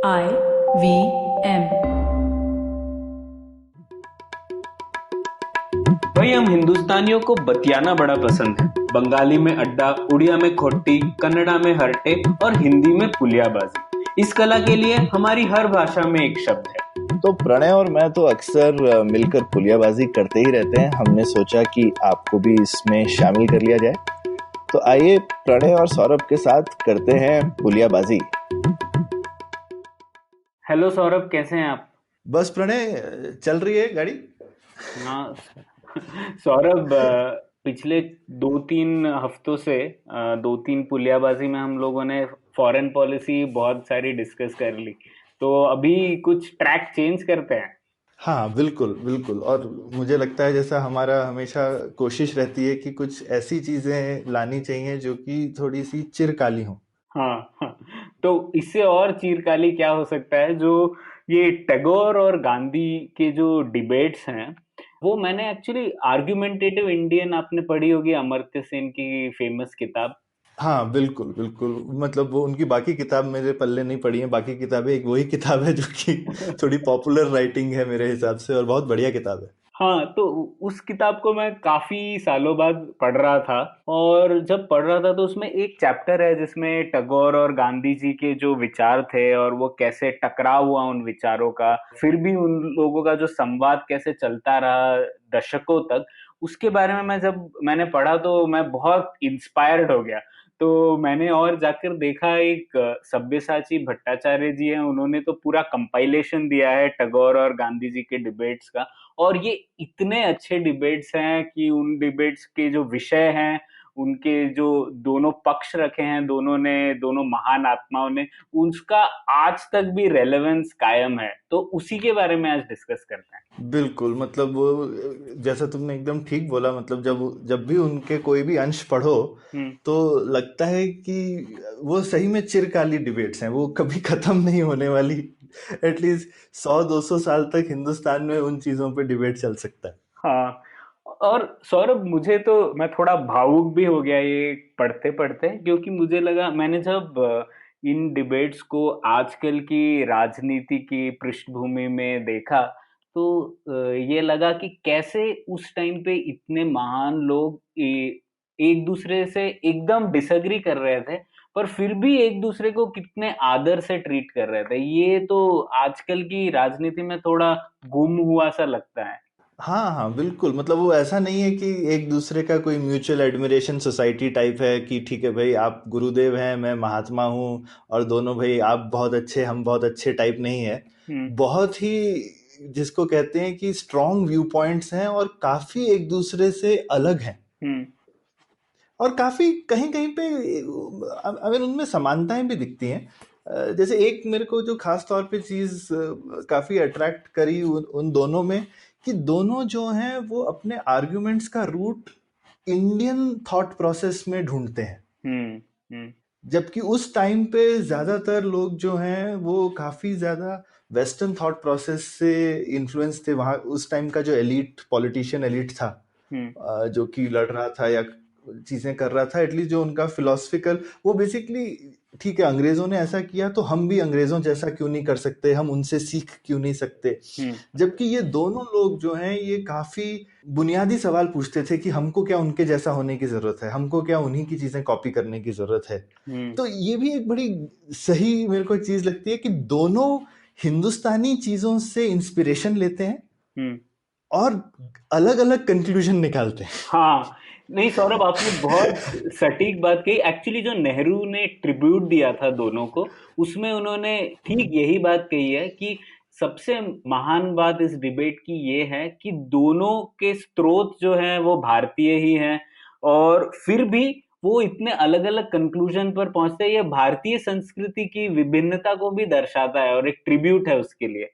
IVM। भाई हम हिंदुस्तानियों को बतियाना बड़ा पसंद है। बंगाली में अड्डा, उड़िया में खोट्टी, कन्नड़ा में हरटे और हिंदी में पुलियाबाजी। इस कला के लिए हमारी हर भाषा में एक शब्द है। तो प्रणय और मैं तो अक्सर मिलकर पुलियाबाजी करते ही रहते हैं। हमने सोचा कि आपको भी इसमें शामिल कर लिया जाए। तो आइए प्रणय और सौरभ के साथ करते हैं पुलियाबाजी। हेलो सौरभ, कैसे हैं आप? बस प्रणय, चल रही है गाड़ी। हाँ सौरभ, पिछले 2-3 हफ्तों से 2-3 पुलियाबाजी में हम लोगों ने फॉरेन पॉलिसी बहुत सारी डिस्कस कर ली। तो अभी कुछ ट्रैक चेंज करते हैं। हाँ बिल्कुल बिल्कुल। और मुझे लगता है जैसा हमारा हमेशा कोशिश रहती है कि कुछ ऐसी चीजें लानी चाहिए जो कि थोड़ी सी चिरकाली हों। हाँ हाँ। तो इससे और चीरकाली क्या हो सकता है, जो ये टैगोर और गांधी के जो डिबेट्स हैं, वो मैंने एक्चुअली आर्ग्यूमेंटेटिव इंडियन, आपने पढ़ी होगी अमर्त्य सेन की फेमस किताब। हाँ बिल्कुल बिल्कुल। मतलब वो उनकी बाकी किताब मेरे पल्ले नहीं पड़ी है। बाकी किताबें एक वही किताब है जो कि थोड़ी पॉपुलर राइटिंग है मेरे हिसाब से, और बहुत बढ़िया किताब है। हाँ, तो उस किताब को मैं काफी सालों बाद पढ़ रहा था, और जब पढ़ रहा था तो उसमें एक चैप्टर है जिसमें टैगोर और गांधी जी के जो विचार थे और वो कैसे टकराव हुआ उन विचारों का, फिर भी उन लोगों का जो संवाद कैसे चलता रहा दशकों तक, उसके बारे में जब मैंने पढ़ा तो मैं बहुत इंस्पायर्ड हो गया। तो मैंने और जाकर देखा, एक सब्यसाची भट्टाचार्य जी हैं, उन्होंने तो पूरा कंपाइलेशन दिया है टैगोर और गांधी जी के डिबेट्स का। और ये इतने अच्छे डिबेट्स हैं कि उन डिबेट्स के जो विषय हैं, उनके जो दोनों पक्ष रखे हैं दोनों ने, दोनों महान आत्माओं ने, उसका आज तक भी रेलेवेंस कायम है। तो उसी के बारे में आज डिस्कस करते हैं। बिल्कुल। मतलब वो जैसा तुमने एकदम ठीक बोला। मतलब जब जब भी उनके कोई भी अंश पढ़ो हम्म। तो लगता है कि वो सही में चिरकाली डिबेट्स हैं, वो कभी खत्म नहीं होने वाली। एटलीस्ट 100-200 साल तक हिंदुस्तान में उन चीजों पे डिबेट चल सकता है। हाँ, और सौरभ, मुझे तो मैं थोड़ा भावुक भी हो गया ये पढ़ते पढ़ते, क्योंकि मुझे लगा, मैंने जब इन डिबेट्स को आजकल की राजनीति की पृष्ठभूमि में देखा, तो ये लगा कि कैसे उस टाइम पे इतने महान लोग एक दूसरे से एकदम डिसएग्री कर रहे थे, पर फिर भी एक दूसरे को कितने आदर से ट्रीट कर रहे थे। ये तो आजकल की राजनीति में थोड़ा गुम हुआ सा लगता है। हाँ हाँ बिल्कुल। मतलब वो ऐसा नहीं है कि एक दूसरे का कोई म्यूचुअल एडमिरेशन सोसाइटी टाइप है कि ठीक है भाई आप गुरुदेव हैं, मैं महात्मा हूँ, और दोनों भाई आप बहुत अच्छे हम बहुत अच्छे टाइप नहीं है। हम्म। बहुत ही जिसको कहते हैं कि स्ट्रॉन्ग व्यू पॉइंट्स हैं और काफी एक दूसरे से अलग हैं। हम्म। और काफी कहीं कहीं पे अगर उनमें समानताएं भी दिखती हैं। जैसे एक मेरे को जो खास तौर पे चीज काफी अट्रैक्ट करी उन दोनों में, कि दोनों जो हैं वो अपने आर्ग्यूमेंट्स का रूट इंडियन थॉट प्रोसेस में ढूंढते हैं। हम्म। हम्म। जबकि उस टाइम पे ज्यादातर लोग जो हैं वो काफी ज्यादा वेस्टर्न थॉट प्रोसेस से इन्फ्लुएंस थे। वहाँ उस टाइम का जो एलीट पॉलिटिशियन एलीट था, हम्म। जो कि लड़ रहा था या चीजें कर रहा था, एटलीस्ट जो उनका फिलोसफिकल, वो बेसिकली ठीक है अंग्रेजों ने ऐसा किया तो हम भी अंग्रेजों जैसा क्यों नहीं कर सकते, हम उनसे सीख क्यों नहीं सकते। हम्म। जबकि ये दोनों लोग जो हैं ये काफी बुनियादी सवाल पूछते थे कि हमको क्या उनके जैसा होने की जरूरत है, हमको क्या उन्हीं की चीजें कॉपी करने की जरूरत है। हम्म। तो ये भी एक बड़ी सही मेरे को चीज लगती है कि दोनों हिंदुस्तानी चीजों से इंस्पिरेशन लेते हैं हम्म। और अलग अलग कंक्लूजन निकालते हैं। हाँ, नहीं सौरभ, आपने बहुत सटीक बात कही। एक्चुअली जो नेहरू ने ट्रिब्यूट दिया था दोनों को, उसमें उन्होंने ठीक यही बात कही है कि सबसे महान बात इस डिबेट की ये है कि दोनों के स्रोत जो हैं वो भारतीय ही हैं, और फिर भी वो इतने अलग अलग कंक्लूजन पर पहुंचते हैं। ये भारतीय संस्कृति की विभिन्नता को भी दर्शाता है और एक ट्रिब्यूट है उसके लिए।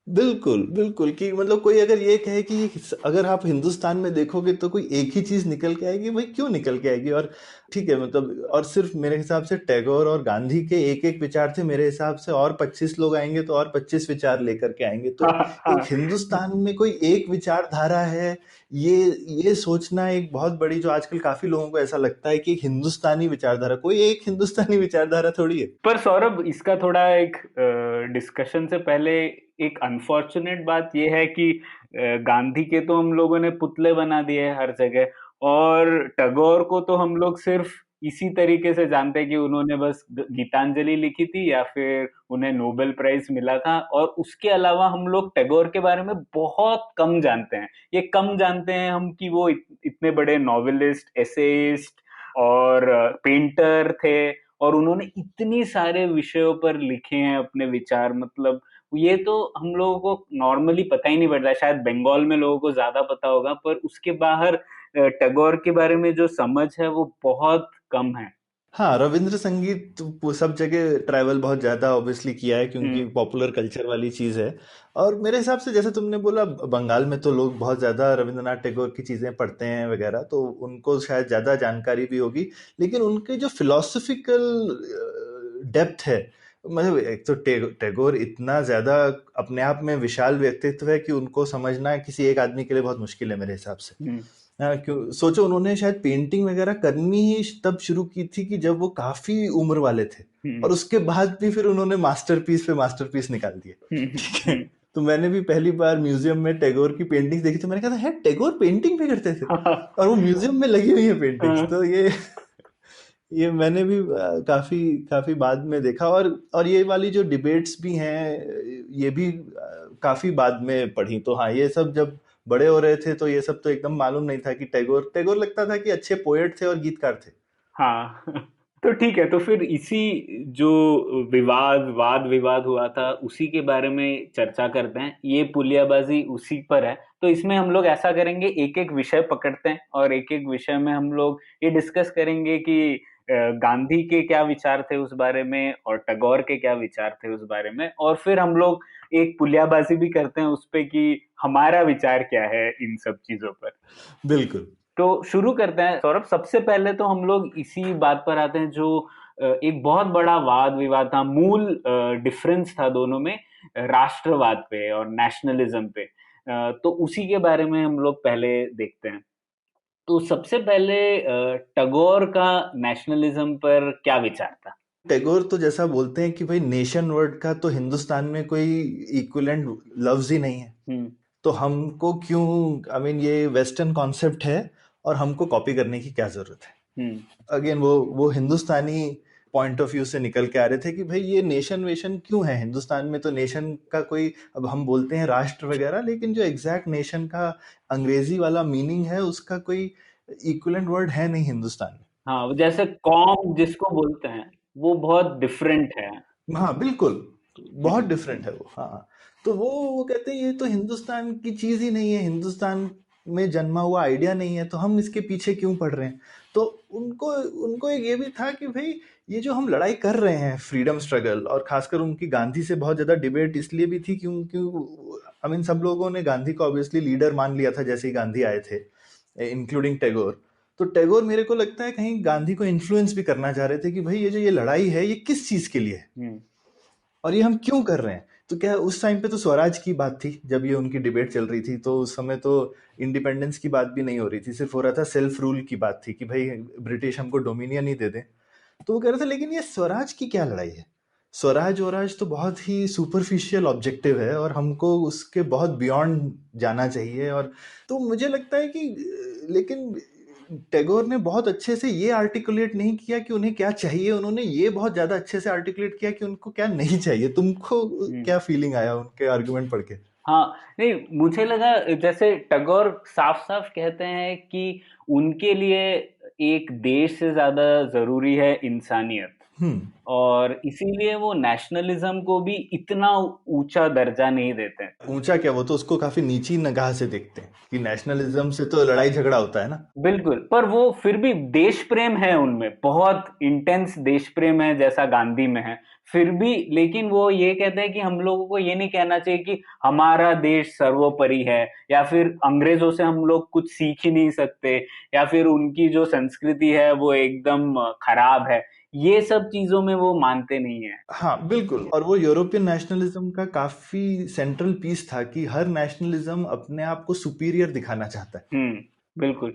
बिल्कुल बिल्कुल। कि मतलब कोई अगर ये कहे कि अगर आप हिंदुस्तान में देखोगे तो कोई एक ही चीज निकल के आएगी, भाई क्यों निकल के आएगी। और ठीक है, मतलब और सिर्फ मेरे हिसाब से टैगोर और गांधी के एक एक विचार थे, मेरे हिसाब से और 25 लोग आएंगे तो और 25 विचार लेकर के आएंगे। तो एक हिंदुस्तान में कोई एक विचारधारा है, ये ये सोचना एक बहुत बड़ी, जो आजकल काफी लोगों को ऐसा लगता है कि एक हिंदुस्तानी विचारधारा, कोई एक हिंदुस्तानी विचारधारा थोड़ी है। पर सौरभ, इसका थोड़ा एक डिस्कशन से पहले एक अनफॉर्चुनेट बात यह है कि गांधी के तो हम लोगों ने पुतले बना दिए हर जगह, और टैगोर को तो हम लोग सिर्फ इसी तरीके से जानते हैं कि उन्होंने बस गीतांजलि लिखी थी या फिर उन्हें नोबेल प्राइज मिला था, और उसके अलावा हम लोग टैगोर के बारे में बहुत कम जानते हैं। ये कम जानते हैं हम कि वो इतने बड़े नॉवेलिस्ट, एसेइस्ट और पेंटर थे, और उन्होंने इतनी सारे विषयों पर लिखे हैं अपने विचार। मतलब ये तो हम लोगों को नॉर्मली पता ही नहीं पड़ता, शायद बंगाल में लोगों को ज्यादा पता होगा, पर उसके बाहर टैगोर के बारे में जो समझ है वो बहुत कम है। हाँ, रविंद्र संगीत वो सब जगह ट्रैवल बहुत ज्यादा ऑब्वियसली किया है, क्योंकि हम्म। पॉपुलर कल्चर वाली चीज है। और मेरे हिसाब से जैसे तुमने बोला, बंगाल में तो लोग बहुत ज्यादा रविंद्रनाथ टैगोर की चीजें पढ़ते हैं वगैरह, तो उनको शायद ज्यादा जानकारी भी होगी। लेकिन उनके जो फिलोसफिकल डेप्थ है, मतलब एक तो टैगोर इतना ज्यादा अपने आप में विशाल व्यक्तित्व है कि उनको समझना किसी एक आदमी के लिए बहुत मुश्किल है मेरे हिसाब से। हम्म। हाँ, क्यों सोचो, उन्होंने शायद पेंटिंग वगैरह करनी ही तब शुरू की थी कि जब वो काफी उम्र वाले थे, हम्म। और उसके बाद भी फिर उन्होंने मास्टरपीस पे मास्टरपीस निकाल दिए। हम्म। ठीक है, तो मैंने भी पहली बार म्यूजियम में टैगोर की पेंटिंग्स देखी थी, मैंने कहा था है टैगोर पेंटिंग भी करते थे, और वो म्यूजियम में लगी हुई है पेंटिंग्स। तो ये मैंने भी काफी काफी बाद में देखा। और ये वाली जो डिबेट्स भी हैं, ये भी काफी बाद में पढ़ी। तो हाँ, ये सब जब बड़े हो रहे थे तो ये सब तो एकदम मालूम नहीं था कि टैगोर टैगोर लगता था कि अच्छे पोएट थे और गीतकार थे। हाँ। तो ठीक है, तो फिर इसी जो वाद विवाद हुआ था उसी के बारे में चर्चा करते हैं। ये पुलियाबाजी उसी पर है, तो इसमें हम लोग ऐसा करेंगे, एक एक विषय पकड़ते हैं और एक एक विषय में हम लोग ये डिस्कस करेंगे कि गांधी के क्या विचार थे उस बारे में और टैगोर के क्या विचार थे उस बारे में, और फिर हम लोग एक पुलियाबाजी भी करते हैं उस पे कि हमारा विचार क्या है इन सब चीजों पर। बिल्कुल। तो शुरू करते हैं सौरभ। सबसे पहले तो हम लोग इसी बात पर आते हैं जो एक बहुत बड़ा वाद विवाद था, मूल डिफरेंस था दोनों में, राष्ट्रवाद पे और नेशनलिज्म पे। तो उसी के बारे में हम लोग पहले देखते हैं। तो सबसे पहले टैगोर का नेशनलिज्म पर क्या विचार था? टैगोर तो जैसा बोलते हैं कि भाई नेशन वर्ड का तो हिंदुस्तान में कोई इक्विवेलेंट लफ्ज ही नहीं है, हम्म। तो हमको क्यों, आई मीन ये वेस्टर्न कॉन्सेप्ट है और हमको कॉपी करने की क्या जरूरत है। हम्म। अगेन वो हिंदुस्तानी पॉइंट ऑफ व्यू से निकल के आ रहे थे कि भाई ये नेशन वेशन क्यों है हिंदुस्तान में, तो नेशन का कोई, अब हम बोलते हैं राष्ट्र वगैरह, लेकिन जो एग्जैक्ट नेशन का अंग्रेजी वाला मीनिंग है उसका कोई इक्विवेलेंट वर्ड है नहीं हिंदुस्तान में। हाँ, जैसे कॉम जिसको बोलते हैं वो बहुत डिफरेंट है। हाँ बिल्कुल, बहुत हम्म। डिफरेंट है वो। हाँ, तो वो कहते हैं ये तो हिंदुस्तान की चीज ही नहीं है, हिंदुस्तान में जन्मा हुआ आइडिया नहीं है, तो हम इसके पीछे क्यों पड़ रहे हैं। तो उनको उनको एक ये भी था कि भाई ये जो हम लड़ाई कर रहे हैं फ्रीडम स्ट्रगल, और खासकर उनकी गांधी से बहुत ज्यादा डिबेट इसलिए भी थी क्योंकि आई मीन सब लोगों ने गांधी को ऑब्वियसली लीडर मान लिया था जैसे ही गांधी आए थे, इंक्लूडिंग टैगोर। तो टैगोर मेरे को लगता है कहीं गांधी को इन्फ्लुएंस भी करना चाह रहे थे कि भाई ये जो ये लड़ाई है ये किस चीज के लिए है, हम्म। और ये हम क्यों कर रहे हैं। तो क्या उस टाइम पे तो स्वराज की बात थी जब ये उनकी डिबेट चल रही थी, तो उस समय तो इंडिपेंडेंस की बात भी नहीं हो रही थी, सिर्फ हो रहा था सेल्फ रूल की बात थी कि भाई ब्रिटिश हमको डोमिनियन ही दे दे। तो वो कह रहे थे लेकिन ये स्वराज की क्या लड़ाई है, स्वराज वराज तो बहुत ही सुपरफिशियल ऑब्जेक्टिव है और हमको उसके बहुत बियॉन्ड जाना चाहिए। और तो मुझे लगता है कि लेकिन टैगोर ने बहुत अच्छे से ये आर्टिकुलेट नहीं किया कि उन्हें क्या चाहिए, उन्होंने ये बहुत ज्यादा अच्छे से आर्टिकुलेट किया कि उनको क्या नहीं चाहिए। तुमको हम्म। क्या फीलिंग आया उनके आर्गुमेंट पढ़ के? हाँ, नहीं, मुझे लगा जैसे टैगोर साफ साफ कहते हैं कि उनके लिए एक देश से ज्यादा जरूरी है इंसानियत। हम्म। और इसीलिए वो नेशनलिज्म को भी इतना ऊंचा दर्जा नहीं देते। ऊंचा क्या, वो तो उसको काफी नीची निगाह से देखते हैं कि नेशनलिज्म से तो लड़ाई झगड़ा होता है ना। बिल्कुल, पर वो फिर भी देश प्रेम है उनमें, बहुत इंटेंस देश प्रेम है जैसा गांधी में है। फिर भी लेकिन वो ये कहते हैं कि हम लोगों को ये नहीं कहना चाहिए कि हमारा देश सर्वोपरि है, या फिर अंग्रेजों से हम लोग कुछ सीख ही नहीं सकते, या फिर उनकी जो संस्कृति है वो एकदम खराब है। ये सब चीजों में वो मानते नहीं है। हाँ बिल्कुल, और वो यूरोपियन नेशनलिज्म का काफी सेंट्रल पीस था कि हर नेशनलिज्म अपने आप को सुपीरियर दिखाना चाहता है। बिल्कुल।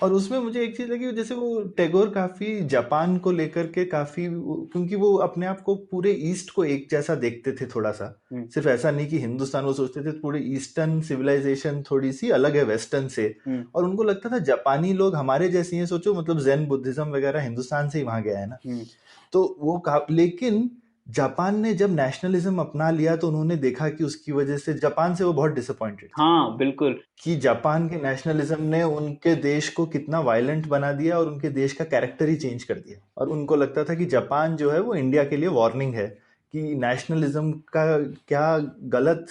और उसमें मुझे एक चीज लगी, जैसे वो टैगोर काफी जापान को लेकर के काफी क्योंकि वो अपने आप को पूरे ईस्ट को एक जैसा देखते थे थोड़ा सा। हम्म। सिर्फ ऐसा नहीं कि हिंदुस्तान, वो सोचते थे पूरे ईस्टर्न सिविलाइजेशन थोड़ी सी अलग है वेस्टर्न से। हम्म। और उनको लगता था जापानी लोग हमारे जैसे हैं, सोचो मतलब जैन बुद्धिज्म वगैरह हिंदुस्तान से ही वहां गया है ना। हम्म। तो वो लेकिन जापान ने जब नेशनलिज्म अपना लिया तो उन्होंने देखा कि उसकी वजह से जापान से वो बहुत डिसअपॉइंटेड थे हाँ बिल्कुल। कि जापान के नेशनलिज्म ने उनके देश को कितना वायलेंट बना दिया और उनके देश का कैरेक्टर ही चेंज कर दिया। और उनको लगता था कि जापान जो है वो इंडिया के लिए वार्निंग है कि नेशनलिज्म का क्या गलत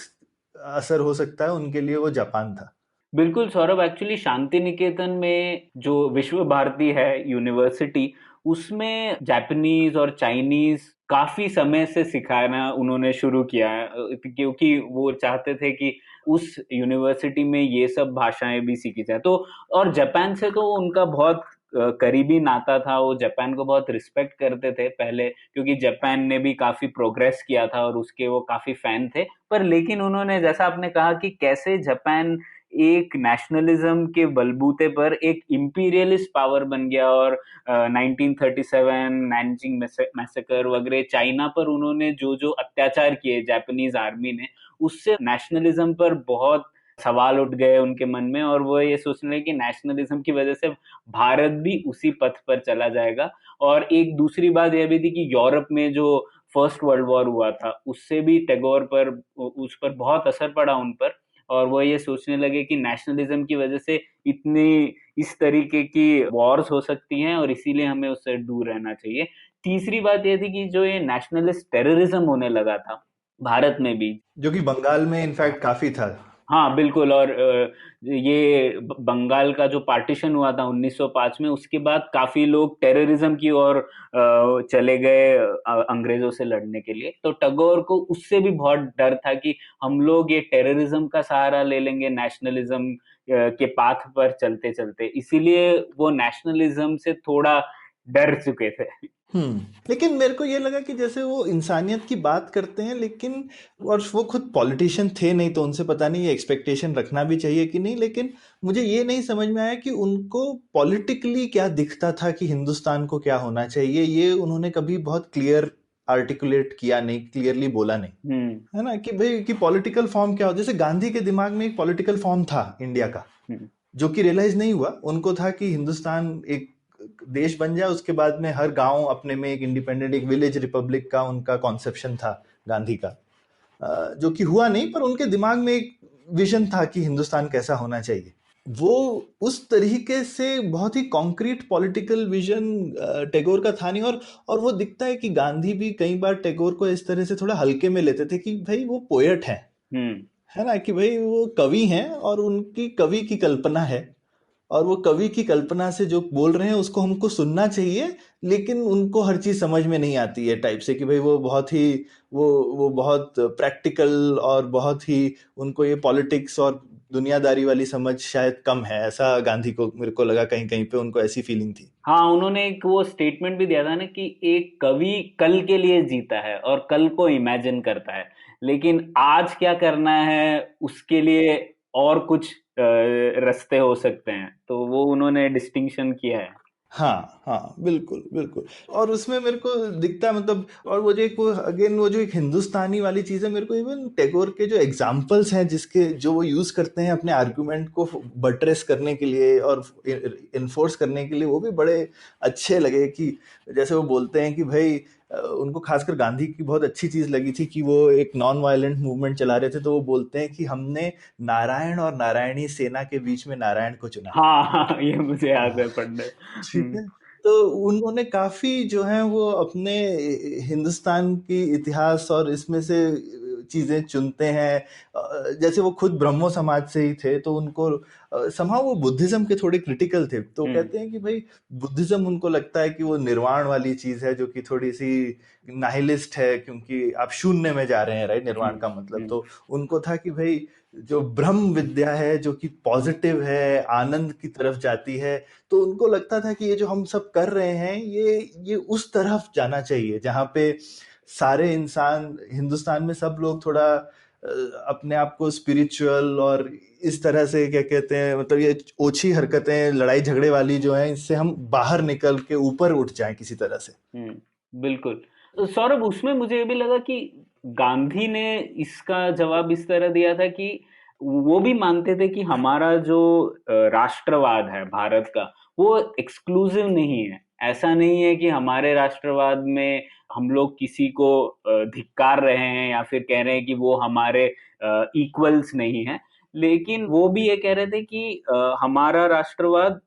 असर हो सकता है उनके लिए, वो जापान था। बिल्कुल सौरभ, एक्चुअली शांति निकेतन में जो विश्व भारती है यूनिवर्सिटी, उसमें जापानीज और चाइनीज काफी समय से सिखाना उन्होंने शुरू किया है, क्योंकि वो चाहते थे कि उस यूनिवर्सिटी में ये सब भाषाएं भी सीखी जाए। तो और जापान से तो उनका बहुत करीबी नाता था, वो जापान को बहुत रिस्पेक्ट करते थे पहले, क्योंकि जापान ने भी काफी प्रोग्रेस किया था और उसके वो काफी फैन थे। पर लेकिन उन्होंने, जैसा आपने कहा कि कैसे जापान एक नेशनलिज्म के बलबूते पर एक इंपीरियलिस्ट पावर बन गया, और 1937 नैनजिंग मैसेकर वगैरह चाइना पर उन्होंने जो जो अत्याचार किए जापानीज आर्मी ने, उससे नेशनलिज्म पर बहुत सवाल उठ गए उनके मन में, और वो ये सोचने लगे कि नेशनलिज्म की वजह से भारत भी उसी पथ पर चला जाएगा। और एक दूसरी बात यह भी थी कि यूरोप में जो फर्स्ट वर्ल्ड वॉर हुआ था, उससे भी टैगोर पर, उस पर बहुत असर पड़ा उन पर, और वो ये सोचने लगे कि नेशनलिज्म की वजह से इतनी इस तरीके की वॉर्स हो सकती हैं, और इसीलिए हमें उससे दूर रहना चाहिए। तीसरी बात ये थी कि जो ये नेशनलिस्ट टेररिज्म होने लगा था भारत में भी। जो कि बंगाल में इनफैक्ट काफी था। हाँ बिल्कुल, और ये बंगाल का जो पार्टीशन हुआ था 1905 में, उसके बाद काफी लोग टेररिज्म की ओर चले गए अंग्रेजों से लड़ने के लिए। तो टैगोर को उससे भी बहुत डर था कि हम लोग ये टेररिज्म का सहारा ले लेंगे नेशनलिज्म के पाथ पर चलते चलते, इसीलिए वो नेशनलिज्म से थोड़ा डर चुके थे। लेकिन मेरे को ये लगा कि जैसे वो इंसानियत की बात करते हैं लेकिन, और वो खुद पॉलिटिशियन थे नहीं तो उनसे पता नहीं ये एक्सपेक्टेशन रखना भी चाहिए कि नहीं, लेकिन मुझे ये नहीं समझ में आया कि उनको पॉलिटिकली क्या दिखता था कि हिंदुस्तान को क्या होना चाहिए, ये उन्होंने कभी बहुत क्लियर आर्टिकुलेट किया नहीं, क्लियरली बोला नहीं। हम्म। है ना कि भाई कि पॉलिटिकल फॉर्म क्या हो। जैसे गांधी के दिमाग में एक पॉलिटिकल फॉर्म था इंडिया का, हम्म। जो कि रियलाइज नहीं हुआ। उनको था कि हिंदुस्तान एक देश बन जाए, उसके बाद में हर गांव अपने में एक इंडिपेंडेंट, एक विलेज रिपब्लिक का उनका कॉन्सेप्शन था गांधी का, जो कि हुआ नहीं, पर उनके दिमाग में एक विजन था कि हिंदुस्तान कैसा होना चाहिए। वो उस तरीके से बहुत ही कॉन्क्रीट पॉलिटिकल विजन टैगोर का था नहीं। और वो दिखता है कि गांधी भी कई बार टैगोर को इस तरह से थोड़ा हल्के में लेते थे कि भाई वो पोएट है। हम्म। है ना कि भाई वो कवि हैं और उनकी कवि की कल्पना है, और वो कवि की कल्पना से जो बोल रहे हैं उसको हमको सुनना चाहिए, लेकिन उनको हर चीज समझ में नहीं आती है टाइप से कि भाई वो बहुत ही वो बहुत प्रैक्टिकल और बहुत ही उनको ये पॉलिटिक्स और दुनियादारी वाली समझ शायद कम है, ऐसा गांधी को मेरे को लगा कहीं कहीं पे उनको ऐसी फीलिंग थी। हाँ, उन्होंने एक वो स्टेटमेंट भी दिया था ना कि एक कवि कल के लिए जीता है और कल को इमेजिन करता है, लेकिन आज क्या करना है उसके लिए और कुछ रास्ते हो सकते हैं, तो वो उन्होंने डिस्टिंक्शन किया है। हाँ हाँ बिल्कुल बिल्कुल। और उसमें मेरे को दिखता है मतलब, और वो जो एक वो अगेन वो जो एक हिंदुस्तानी वाली चीज है, मेरे को इवन टैगोर के जो एग्जाम्पल्स हैं जिसके जो वो यूज करते हैं अपने आर्गुमेंट को बट्रेस करने के लिए और इन्फोर्स करने के लिए, वो भी बड़े अच्छे लगे। कि जैसे वो बोलते हैं कि भाई उनको खासकर गांधी की बहुत अच्छी चीज लगी थी कि वो एक नॉन वायलेंट मूवमेंट चला रहे थे, तो वो बोलते हैं कि हमने नारायण और नारायणी सेना के बीच में नारायण को चुना। हाँ हाँ, ये मुझे याद हाँ, है पढ़ने। ठीक है। तो उन्होंने काफी जो है वो अपने हिंदुस्तान की इतिहास और इसमें से चीजें चुनते हैं। जैसे वो खुद ब्रह्मो समाज से ही थे, तो उनको समहाउ वो बुद्धिज्म के थोड़े क्रिटिकल थे, तो हम्म। कहते हैं कि भाई बुद्धिज्म उनको लगता है कि वो निर्वाण वाली चीज है, जो कि थोड़ी सी नाहिलिस्ट है, क्योंकि आप शून्य में जा रहे हैं, राइट, निर्वाण हम्म। का मतलब। हम्म। तो उनको था कि भाई जो ब्रह्म विद्या है, जो कि पॉजिटिव है, आनंद की तरफ जाती है, तो उनको लगता था कि ये जो हम सब कर रहे हैं, ये उस तरफ जाना चाहिए जहाँ पे सारे इंसान, हिंदुस्तान में सब लोग थोड़ा अपने आप को स्पिरिचुअल और इस तरह से, क्या कहते हैं, मतलब ये ओछी हरकतें, लड़ाई झगड़े वाली जो है, इससे हम बाहर निकल के ऊपर उठ जाएं किसी तरह से। बिल्कुल। तो सौरभ, उसमें मुझे ये भी लगा कि गांधी ने इसका जवाब इस तरह दिया था कि वो भी मानते थे कि हमारा जो राष्ट्रवाद है भारत का, वो एक्सक्लूसिव नहीं है। ऐसा नहीं है कि हमारे राष्ट्रवाद में हम लोग किसी को धिक्कार रहे हैं या फिर कह रहे हैं कि वो हमारे इक्वल्स नहीं है। लेकिन वो भी ये कह रहे थे कि हमारा राष्ट्रवाद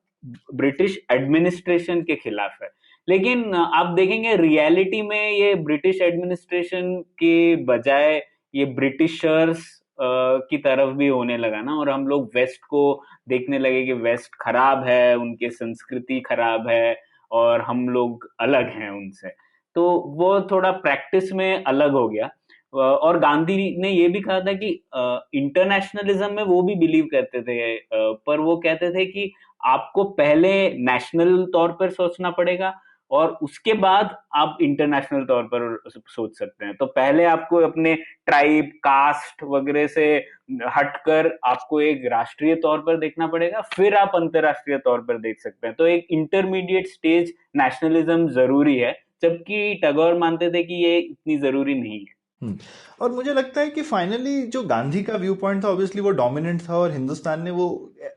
ब्रिटिश एडमिनिस्ट्रेशन के खिलाफ है। लेकिन आप देखेंगे रियलिटी में ये ब्रिटिश एडमिनिस्ट्रेशन के बजाय ये ब्रिटिशर्स की तरफ भी होने लगा ना, और हम लोग वेस्ट को देखने लगे कि वेस्ट खराब है, उनके संस्कृति खराब है और हम लोग अलग हैं उनसे। तो वो थोड़ा प्रैक्टिस में अलग हो गया। और गांधी ने ये भी कहा था कि इंटरनेशनलिज्म में वो भी बिलीव करते थे, पर वो कहते थे कि आपको पहले नेशनल तौर पर सोचना पड़ेगा और उसके बाद आप इंटरनेशनल तौर पर सोच सकते हैं। तो पहले आपको अपने ट्राइब, कास्ट वगैरह से हटकर आपको एक राष्ट्रीय तौर पर देखना पड़ेगा, फिर आप अंतरराष्ट्रीय तौर पर देख सकते हैं। तो एक इंटरमीडिएट स्टेज नेशनलिज्म जरूरी है, जबकि टैगोर मानते थे कि ये इतनी जरूरी नहीं है। और मुझे लगता है कि फाइनली जो गांधी का व्यू पॉइंट था, ऑब्वियसली वो डोमिनेंट था, और हिंदुस्तान ने वो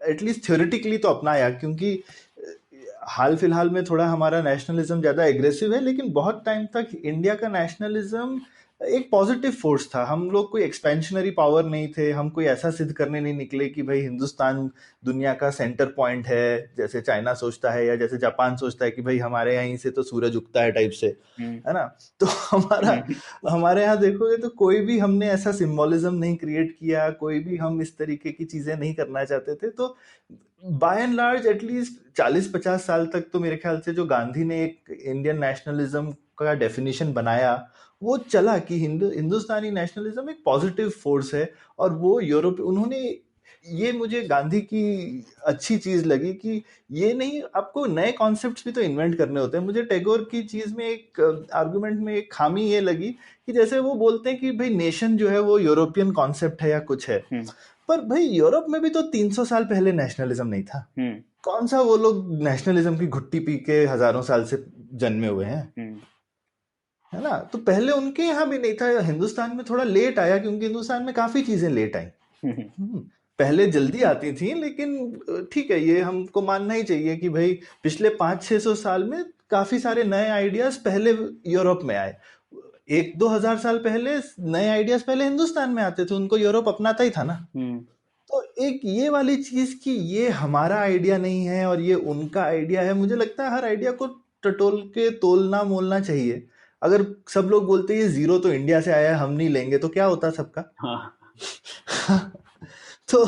एटलीस्ट थ्योरेटिकली तो अपनाया, क्योंकि हाल फिलहाल में थोड़ा हमारा नेशनलिज्म ज़्यादा एग्रेसिव है, लेकिन बहुत टाइम तक इंडिया का नेशनलिज्म एक पॉजिटिव फोर्स था। हम लोग कोई एक्सपेंशनरी पावर नहीं थे, हम कोई ऐसा सिद्ध करने नहीं निकले कि भाई हिंदुस्तान दुनिया का सेंटर पॉइंट है, जैसे चाइना सोचता है या जैसे जापान सोचता है कि भाई हमारे यहीं से तो सूरज उगता है टाइप से, हम्म। है ना। तो हम्म। हमारे यहाँ देखोगे तो कोई भी हमने ऐसा सिंबोलिज्म नहीं क्रिएट किया, कोई भी हम इस तरीके की चीजें नहीं करना चाहते थे। तो बाय एंड लार्ज एटलीस्ट 40-50 साल तक तो मेरे ख्याल से जो गांधी ने एक इंडियन नेशनलिज्म का डेफिनेशन बनाया, वो चला कि हिंदुस्तानी नेशनलिज्म एक पॉजिटिव फोर्स है। और वो यूरोप, उन्होंने, ये मुझे गांधी की अच्छी चीज लगी कि ये नहीं, आपको नए कॉन्सेप्ट्स भी तो इन्वेंट करने होते हैं। मुझे टैगोर की चीज में एक आर्गुमेंट में एक खामी ये लगी कि जैसे वो बोलते हैं कि भाई नेशन जो है वो यूरोपियन कॉन्सेप्ट है या कुछ है, हम्म। पर भाई यूरोप में भी तो 300 साल पहले नेशनलिज्म नहीं था। हम्म। कौन सा वो लोग नेशनलिज्म की घुट्टी पी के हजारों साल से जन्मे हुए हैं, हम्म। है ना। तो पहले उनके यहाँ भी नहीं था। हिंदुस्तान में थोड़ा लेट आया, क्योंकि हिंदुस्तान में काफी चीजें लेट आई। हम्म। पहले जल्दी आती थी, लेकिन ठीक है, ये हमको मानना ही चाहिए कि भाई पिछले 500-600 साल में काफी सारे नए आइडियाज पहले यूरोप में आए। 1-2 हजार साल पहले नए आइडियाज पहले हिंदुस्तान में आते थे, उनको यूरोप अपनाता ही था ना। हम्म। तो एक ये वाली चीज कि ये हमारा आइडिया नहीं है और ये उनका आइडिया है, मुझे लगता है हर आइडिया को टटोल के तोलना मोलना चाहिए। अगर सब लोग बोलते हैं ये जीरो तो इंडिया से आया है, हम नहीं लेंगे, तो क्या होता सबका। हाँ। तो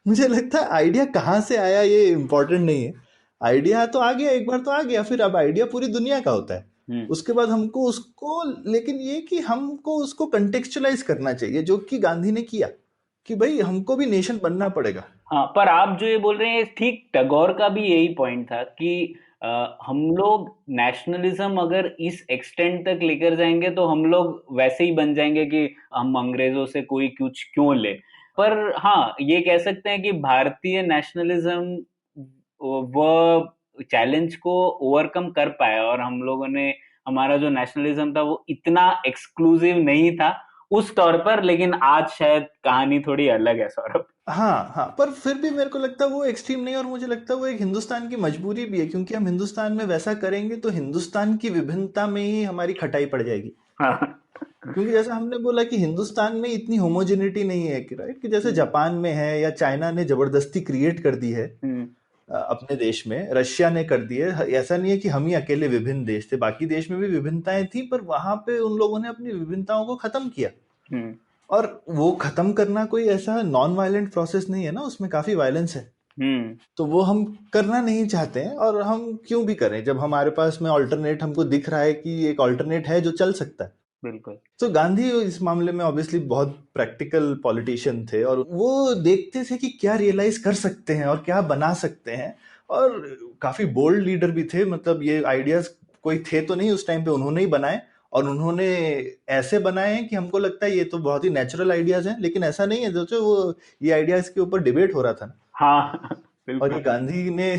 मुझे लगता है आइडिया कहाँ से आया ये इम्पोर्टेंट नहीं है। आइडिया तो आ गया, एक बार तो आ गया, फिर अब आइडिया पूरी दुनिया का होता है। हम्म। उसके बाद हमको उसको, लेकिन ये कि हमको उसको कंटेक्चुअलाइज करना चाहिए, जो कि गांधी ने किया, कि भाई हमको भी नेशन बनना पड़ेगा। हाँ, पर आप जो ये बोल रहे हैं ठीक, टैगोर का भी यही पॉइंट था कि हम लोग नेशनलिज्म अगर इस एक्सटेंट तक लेकर जाएंगे तो हम लोग वैसे ही बन जाएंगे कि हम अंग्रेजों से कोई कुछ क्यों ले। पर हाँ, ये कह सकते हैं कि भारतीय नेशनलिज्म वो चैलेंज को ओवरकम कर पाया, और हम लोगों ने, हमारा जो नेशनलिज्म था वो इतना एक्सक्लूसिव नहीं था उस तौर पर। लेकिन आज शायद कहानी थोड़ी अलग है, सौरभ। हाँ हाँ, पर फिर भी मेरे को लगता है वो एक्सट्रीम नहीं, और मुझे लगता है वो एक हिंदुस्तान की मजबूरी भी है, क्योंकि हम हिंदुस्तान में वैसा करेंगे तो हिंदुस्तान की विभिन्नता में ही हमारी खटाई पड़ जाएगी। हाँ। क्योंकि जैसा हमने बोला कि हिंदुस्तान में इतनी होमोजेनिटी नहीं है, कि राइट, कि जैसे हम्म। जापान में है या चाइना ने जबरदस्ती क्रिएट कर दी है। हम्म। अपने देश में रशिया ने कर दिए। ऐसा नहीं है कि हम ही अकेले विभिन्न देश थे, बाकी देश में भी विभिन्नताएं थी, पर वहां पे उन लोगों ने अपनी विभिन्नताओं को खत्म किया। हम्म। और वो खत्म करना कोई ऐसा नॉन वायलेंट प्रोसेस नहीं है ना, उसमें काफी वायलेंस है। हम्म। तो वो हम करना नहीं चाहते हैं, और हम क्यों भी करें जब हमारे पास में ऑल्टरनेट हमको दिख रहा है कि एक ऑल्टरनेट है जो चल सकता है। बिल्कुल। तो गांधी इस मामले में ऑब्वियसली बहुत प्रैक्टिकल पॉलिटिशियन थे, और वो देखते थे कि क्या रियलाइज कर सकते हैं और क्या बना सकते हैं। और काफी बोल्ड लीडर भी थे, मतलब ये आइडियाज कोई थे तो नहीं उस टाइम पे, उन्होंने ही बनाए। और उन्होंने ऐसे बनाए हैं कि हमको लगता है ये तो बहुत ही नेचुरल आइडियाज हैं, लेकिन ऐसा नहीं है। जो वो ये आइडियाज के ऊपर डिबेट हो रहा था ना, हाँ। और ये बिल्कुल। गांधी ने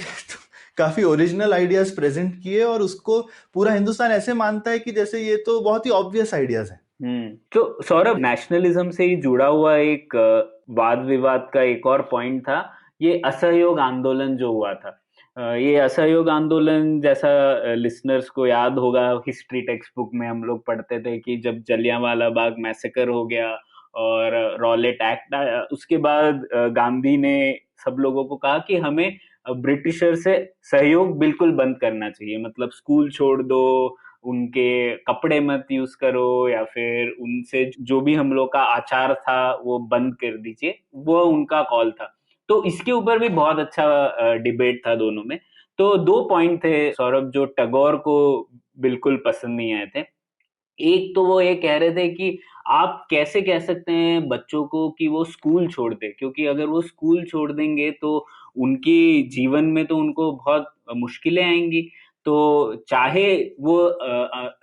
काफी ओरिजिनल आइडियाज प्रेजेंट किए, और उसको पूरा हिंदुस्तान ऐसे मानता है कि जैसे ये तो बहुत ही ऑब्वियस आइडियाज हैं। तो सौरभ, नेशनलिज्म से ही जुड़ा हुआ एक वाद विवाद का एक और पॉइंट था, ये असहयोग आंदोलन जो हुआ था। ये असहयोग आंदोलन, जैसा लिसनर्स को याद होगा, हिस्ट्री टेक्स्ट बुक में हम लोग पढ़ते थे कि जब जलियांवाला बाग मैसेकर हो गया और रॉलेट एक्ट आया, उसके बाद गांधी ने सब लोगों को कहा कि हमें ब्रिटिशर से सहयोग बिल्कुल बंद करना चाहिए, मतलब स्कूल छोड़ दो, उनके कपड़े मत यूज करो, या फिर उनसे जो भी हम लोग का आचार था वो बंद कर दीजिए, वो उनका कॉल था। तो इसके ऊपर भी बहुत अच्छा डिबेट था दोनों में। तो दो पॉइंट थे सौरभ जो टैगोर को बिल्कुल पसंद नहीं आए थे। एक तो वो ये कह रहे थे कि आप कैसे कह सकते हैं बच्चों को कि वो स्कूल छोड़ दे, क्योंकि अगर वो स्कूल छोड़ देंगे तो उनके जीवन में तो उनको बहुत मुश्किलें आएंगी। तो चाहे वो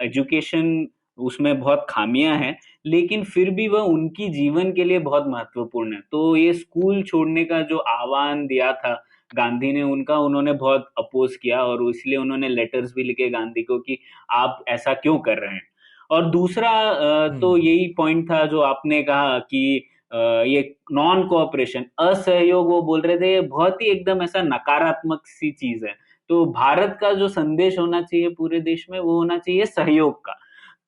एजुकेशन, उसमें बहुत खामियां हैं, लेकिन फिर भी वह उनकी जीवन के लिए बहुत महत्वपूर्ण है। तो ये स्कूल छोड़ने का जो आह्वान दिया था गांधी ने, उनका उन्होंने बहुत अपोज किया, और इसलिए उन्होंने लेटर्स भी लिखे गांधी को कि आप ऐसा क्यों कर रहे हैं। और दूसरा तो हम्म। यही पॉइंट था जो आपने कहा कि ये नॉन कोऑपरेशन, असहयोग, वो बोल रहे थे ये बहुत ही एकदम ऐसा नकारात्मक सी चीज है। तो भारत का जो संदेश होना चाहिए पूरे देश में, वो होना चाहिए सहयोग का।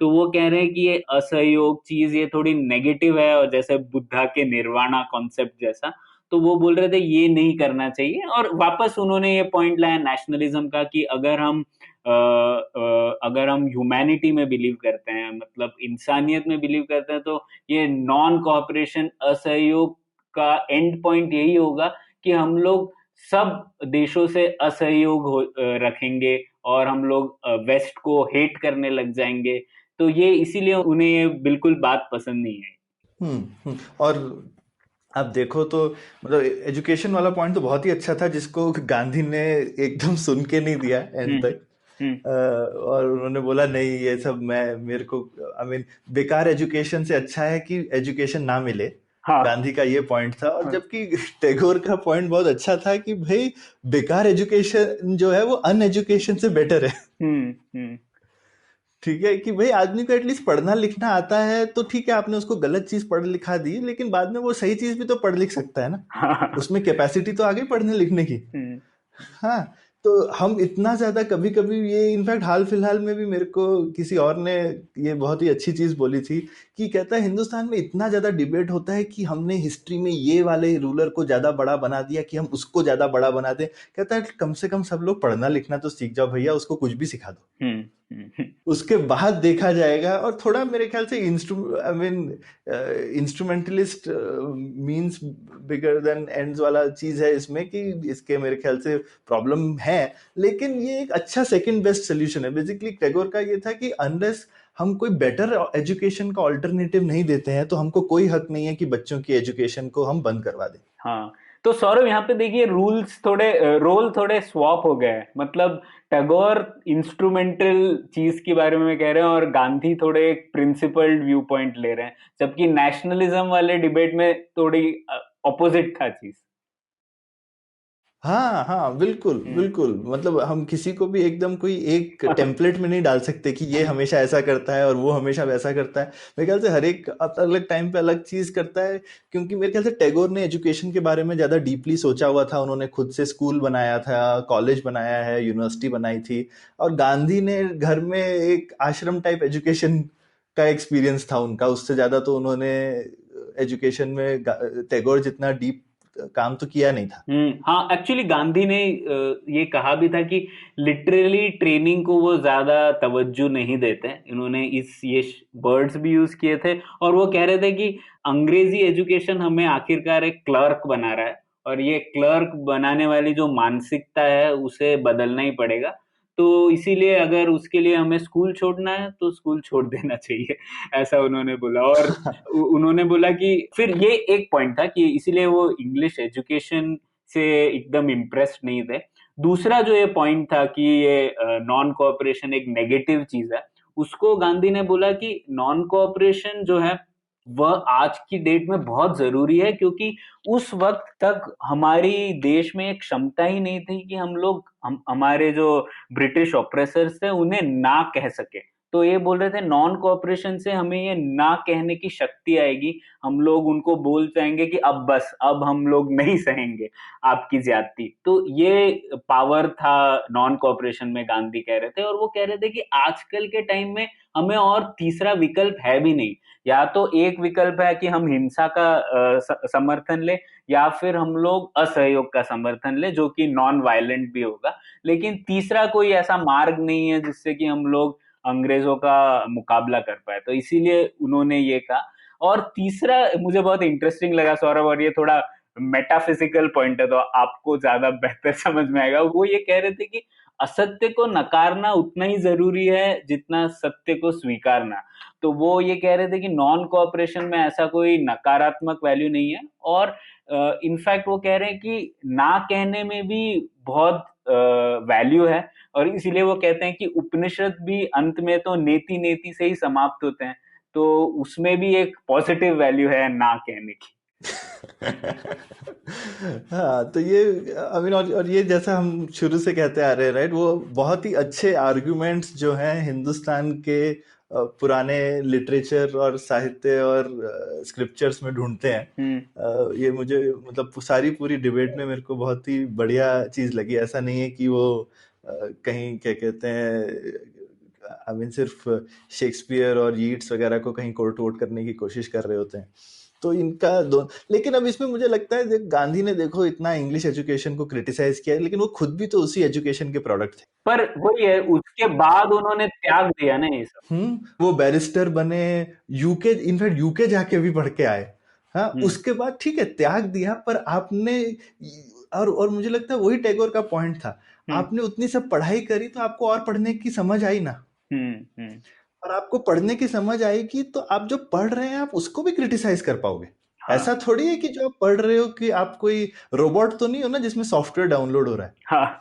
तो वो कह रहे हैं कि ये असहयोग चीज ये थोड़ी नेगेटिव है, और जैसे बुद्धा के निर्वाणा कॉन्सेप्ट जैसा, तो वो बोल रहे थे ये नहीं करना चाहिए। और वापस उन्होंने ये पॉइंट लाया नेशनलिज्म का कि अगर हम ह्यूमैनिटी में बिलीव करते हैं, मतलब इंसानियत में बिलीव करते हैं, तो ये नॉन कोऑपरेशन, असहयोग का एंड पॉइंट यही होगा कि हम लोग सब देशों से असहयोग रखेंगे, और हम लोग वेस्ट को हेट करने लग जाएंगे। तो ये इसीलिए उन्हें ये बिल्कुल बात पसंद नहीं है। और आप देखो तो मतलब एजुकेशन वाला पॉइंट तो बहुत ही अच्छा था, जिसको गांधी ने एकदम सुन के नहीं दिया एंड हम्म। तक। हम्म। और उन्होंने बोला नहीं, ये सब मैं मेरे को आई मीन बेकार एजुकेशन से अच्छा है कि एजुकेशन ना मिले। हाँ। गांधी का ये पॉइंट था, और हाँ। जबकि टैगोर का पॉइंट बहुत अच्छा था कि भाई बेकार एजुकेशन जो है वो अन एजुकेशन से बेटर है। हम्म। हम्म। ठीक है कि भाई आदमी को एटलीस्ट पढ़ना लिखना आता है तो ठीक है, आपने उसको गलत चीज पढ़ लिखा दी, लेकिन बाद में वो सही चीज भी तो पढ़ लिख सकता है ना। हाँ। उसमें कैपेसिटी तो आ गई पढ़ने लिखने की। हम्म। हाँ। तो हम इतना ज्यादा कभी कभी ये इनफैक्ट हाल फिलहाल में भी मेरे को किसी और ने ये बहुत ही अच्छी चीज बोली थी, कि कहता है हिंदुस्तान में इतना ज्यादा डिबेट होता है कि हमने हिस्ट्री में ये वाले रूलर को ज्यादा बड़ा बना दिया कि हम उसको ज्यादा बड़ा बना दें। कहता है कम से कम सब लोग पढ़ना लिखना तो सीख जाओ भैया, उसको कुछ भी सिखा दो, हम्म। हम्म। उसके बाद देखा जाएगा। और थोड़ा मेरे ख्याल से I mean instrumentalist means bigger than ends वाला चीज है इसमें, कि इसके मेरे ख्याल से प्रॉब्लम है। लेकिन ये एक अच्छा सेकंड बेस्ट सोल्यूशन है। बेसिकली टैगोर का ये था कि अनलेस हम कोई बेटर एजुकेशन का ऑल्टरनेटिव नहीं देते हैं, तो हमको कोई हक नहीं है कि बच्चों की एजुकेशन को हम बंद करवा दें। हाँ। तो सौरभ, यहाँ पे देखिए रूल्स थोड़े, रोल थोड़े स्वॉप हो गए हैं। मतलब टैगोर इंस्ट्रूमेंटल चीज के बारे में कह रहे हैं, और गांधी थोड़े एक प्रिंसिपल्ड व्यू पॉइंट ले रहे हैं, जबकि नेशनलिज्म वाले डिबेट में थोड़ी अपोजिट था चीज। हाँ हाँ, बिल्कुल हम्म। बिल्कुल, मतलब हम किसी को भी एकदम कोई एक टेम्पलेट में नहीं डाल सकते कि ये हमेशा ऐसा करता है और वो हमेशा वैसा करता है। मेरे ख्याल से हर एक अलग टाइम पे अलग चीज करता है, क्योंकि मेरे ख्याल से टैगोर ने एजुकेशन के बारे में ज्यादा डीपली सोचा हुआ था। उन्होंने खुद से स्कूल बनाया था, कॉलेज बनाया है, यूनिवर्सिटी बनाई थी। और गांधी ने घर में एक आश्रम टाइप एजुकेशन का एक्सपीरियंस था उनका। उससे ज्यादा तो उन्होंने एजुकेशन में टैगोर जितना डीप काम तो किया नहीं था। हाँ, एक्चुअली गांधी ने ये कहा भी था कि लिटरली ट्रेनिंग को वो ज्यादा तवज्जो नहीं देते हैं। इन्होंने इस ये वर्ड्स भी यूज किए थे, और वो कह रहे थे कि अंग्रेजी एजुकेशन हमें आखिरकार एक क्लर्क बना रहा है, और ये क्लर्क बनाने वाली जो मानसिकता है उसे बदलना ही पड़ेगा। तो इसीलिए अगर उसके लिए हमें स्कूल छोड़ना है तो स्कूल छोड़ देना चाहिए, ऐसा उन्होंने बोला। और उन्होंने बोला कि फिर ये एक पॉइंट था कि इसीलिए वो इंग्लिश एजुकेशन से एकदम इम्प्रेस्ड नहीं थे। दूसरा जो ये पॉइंट था कि ये नॉन कोऑपरेशन एक नेगेटिव चीज है, उसको गांधी ने बोला कि नॉन कोऑपरेशन जो है वह आज की डेट में बहुत जरूरी है, क्योंकि उस वक्त तक हमारी देश में एक क्षमता ही नहीं थी कि हमारे जो ब्रिटिश ऑपरेसर्स थे उन्हें ना कह सके। तो ये बोल रहे थे नॉन कोऑपरेशन से हमें ये ना कहने की शक्ति आएगी, हम लोग उनको बोल जाएंगे कि अब बस, अब हम लोग नहीं सहेंगे आपकी ज्यादती। तो ये पावर था नॉन कोऑपरेशन में, गांधी कह रहे थे। और वो कह रहे थे कि आजकल के टाइम में हमें और तीसरा विकल्प है भी नहीं। या तो एक विकल्प है कि हम हिंसा का समर्थन ले, या फिर हम लोग असहयोग का समर्थन ले जो कि नॉन वायलेंट भी होगा। लेकिन तीसरा कोई ऐसा मार्ग नहीं है जिससे कि हम लोग अंग्रेजों का मुकाबला कर पाए। तो इसीलिए उन्होंने ये कहा। और तीसरा मुझे बहुत इंटरेस्टिंग लगा सौरभ, और ये थोड़ा मेटाफिजिकल पॉइंट है तो आपको ज्यादा बेहतर समझ में आएगा। वो ये कह रहे थे कि असत्य को नकारना उतना ही जरूरी है जितना सत्य को स्वीकारना। तो वो ये कह रहे थे कि नॉन कोऑपरेशन में ऐसा कोई नकारात्मक वैल्यू नहीं है, और इनफैक्ट वो कह रहे हैं कि ना कहने में भी बहुत वैल्यू है। और इसीलिए वो कहते हैं कि उपनिषद भी अंत में तो नेति नेति से ही समाप्त होते हैं, तो उसमें भी एक पॉजिटिव वैल्यू है ना कहने की। हाँ, तो ये आई मीन, और ये जैसा हम शुरू से कहते आ रहे हैं, राइट, वो बहुत ही अच्छे आर्गुमेंट्स जो हैं हिंदुस्तान के पुराने लिटरेचर और साहित्य और स्क्रिप्चर्स में ढूंढते हैं। ये मुझे मतलब सारी पूरी डिबेट में मेरे को बहुत ही बढ़िया चीज लगी। ऐसा नहीं है कि वो कहीं क्या कहते हैं, आई मीन सिर्फ शेक्सपियर और यीट्स वगैरह को कहीं कोट वोट करने की कोशिश कर रहे होते हैं। तो इनका दो, लेकिन अब इसमें मुझे लगता है गांधी ने देखो इतना इंग्लिश एजुकेशन को क्रिटिसाइज किया है, लेकिन वो खुद भी तो उसी एजुकेशन के प्रोडक्ट थे। पर वही है, उसके बाद उन्होंने त्याग दिया ना ये सब। वो बैरिस्टर बने, यूके, इनफैक्ट यूके जाके भी पढ़ के आए। हाँ, उसके बाद ठीक है त्याग दिया, पर आपने और मुझे लगता है वही टैगोर का पॉइंट था, आपने उतनी सब पढ़ाई करी तो आपको और पढ़ने की समझ आई ना। और आपको पढ़ने की समझ आएगी तो आप जो पढ़ रहे हैं आप उसको भी क्रिटिसाइज कर पाओगे। हाँ। ऐसा थोड़ी है कि जो आप पढ़ रहे हो कि आप कोई रोबोट तो नहीं हो ना जिसमें सॉफ्टवेयर डाउनलोड हो रहा है। हाँ।